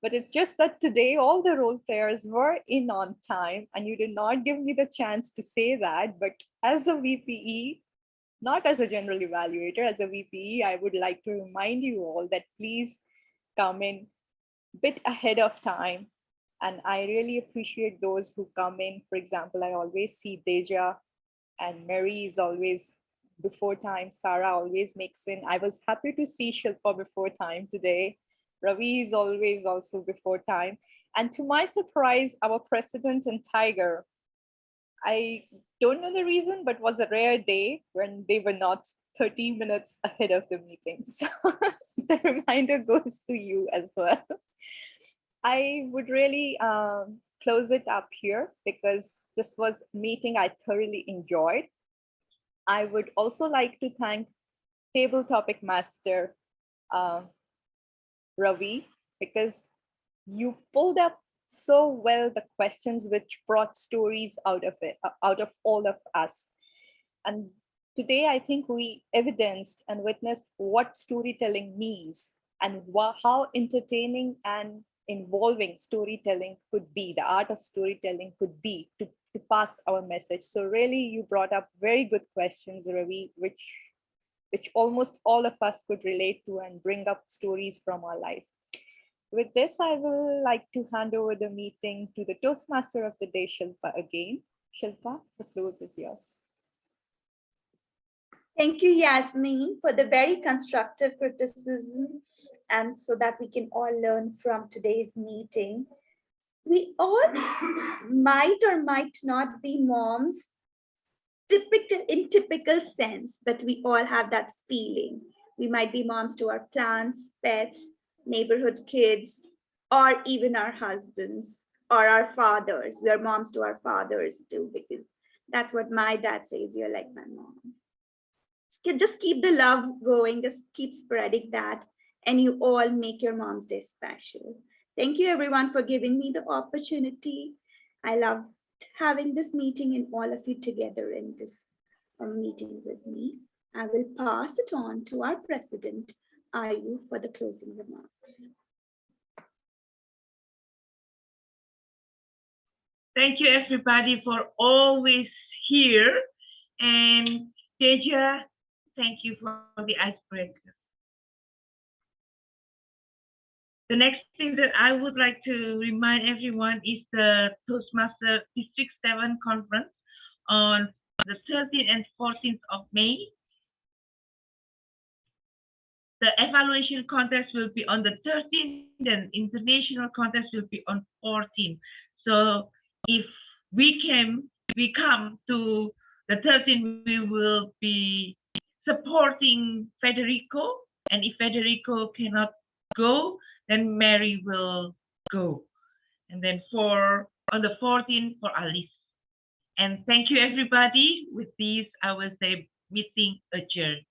but it's just that today all the role players were in on time and you did not give me the chance to say that. But as a VPE, not as a general evaluator, as a VPE, I would like to remind you all that please come in a bit ahead of time. And I really appreciate those who come in. For example, I always see Deja, and Mary is always before time. Sarah always makes in. I was happy to see Shilpa before time today. Ravi is always also before time. And to my surprise, our president and Tiger, I don't know the reason, but was a rare day when they were not 30 minutes ahead of the meeting. So the reminder goes to you as well. I would really close it up here, because this was a meeting I thoroughly enjoyed. I would also like to thank Table Topic Master Ravi, because you pulled up so well the questions which brought stories out of all of us. And today I think we evidenced and witnessed what storytelling means, and how entertaining and involving storytelling could be, the art of storytelling could be to pass our message. So really you brought up very good questions, Ravi, which almost all of us could relate to and bring up stories from our life. With this, I will like to hand over the meeting to the Toastmaster of the day, Shilpa, again. Shilpa, the floor is yours. Thank you, Yasmin, for the very constructive criticism, and so that we can all learn from today's meeting. We all might or might not be moms in typical sense, but we all have that feeling. We might be moms to our plants, pets, neighborhood kids, or even our husbands or our fathers. We are moms to our fathers too, because that's what my dad says, you're like my mom. Just keep the love going, just keep spreading that, and you all make your Mom's Day special. Thank you everyone for giving me the opportunity. I love having this meeting and all of you together in this meeting with me. I will pass it on to our president, Ayu, for the closing remarks. Thank you everybody for always here. And Deja, thank you for the icebreaker. The next thing that I would like to remind everyone is the Toastmaster District 7 conference on the 13th and 14th of May. The evaluation contest will be on the 13th, and international contest will be on 14th. So if we come to the 13th, we will be supporting Federico, and if Federico cannot go, then Mary will go. And then on the 14th for Alice. And thank you everybody. With this, I will say meeting adjourned.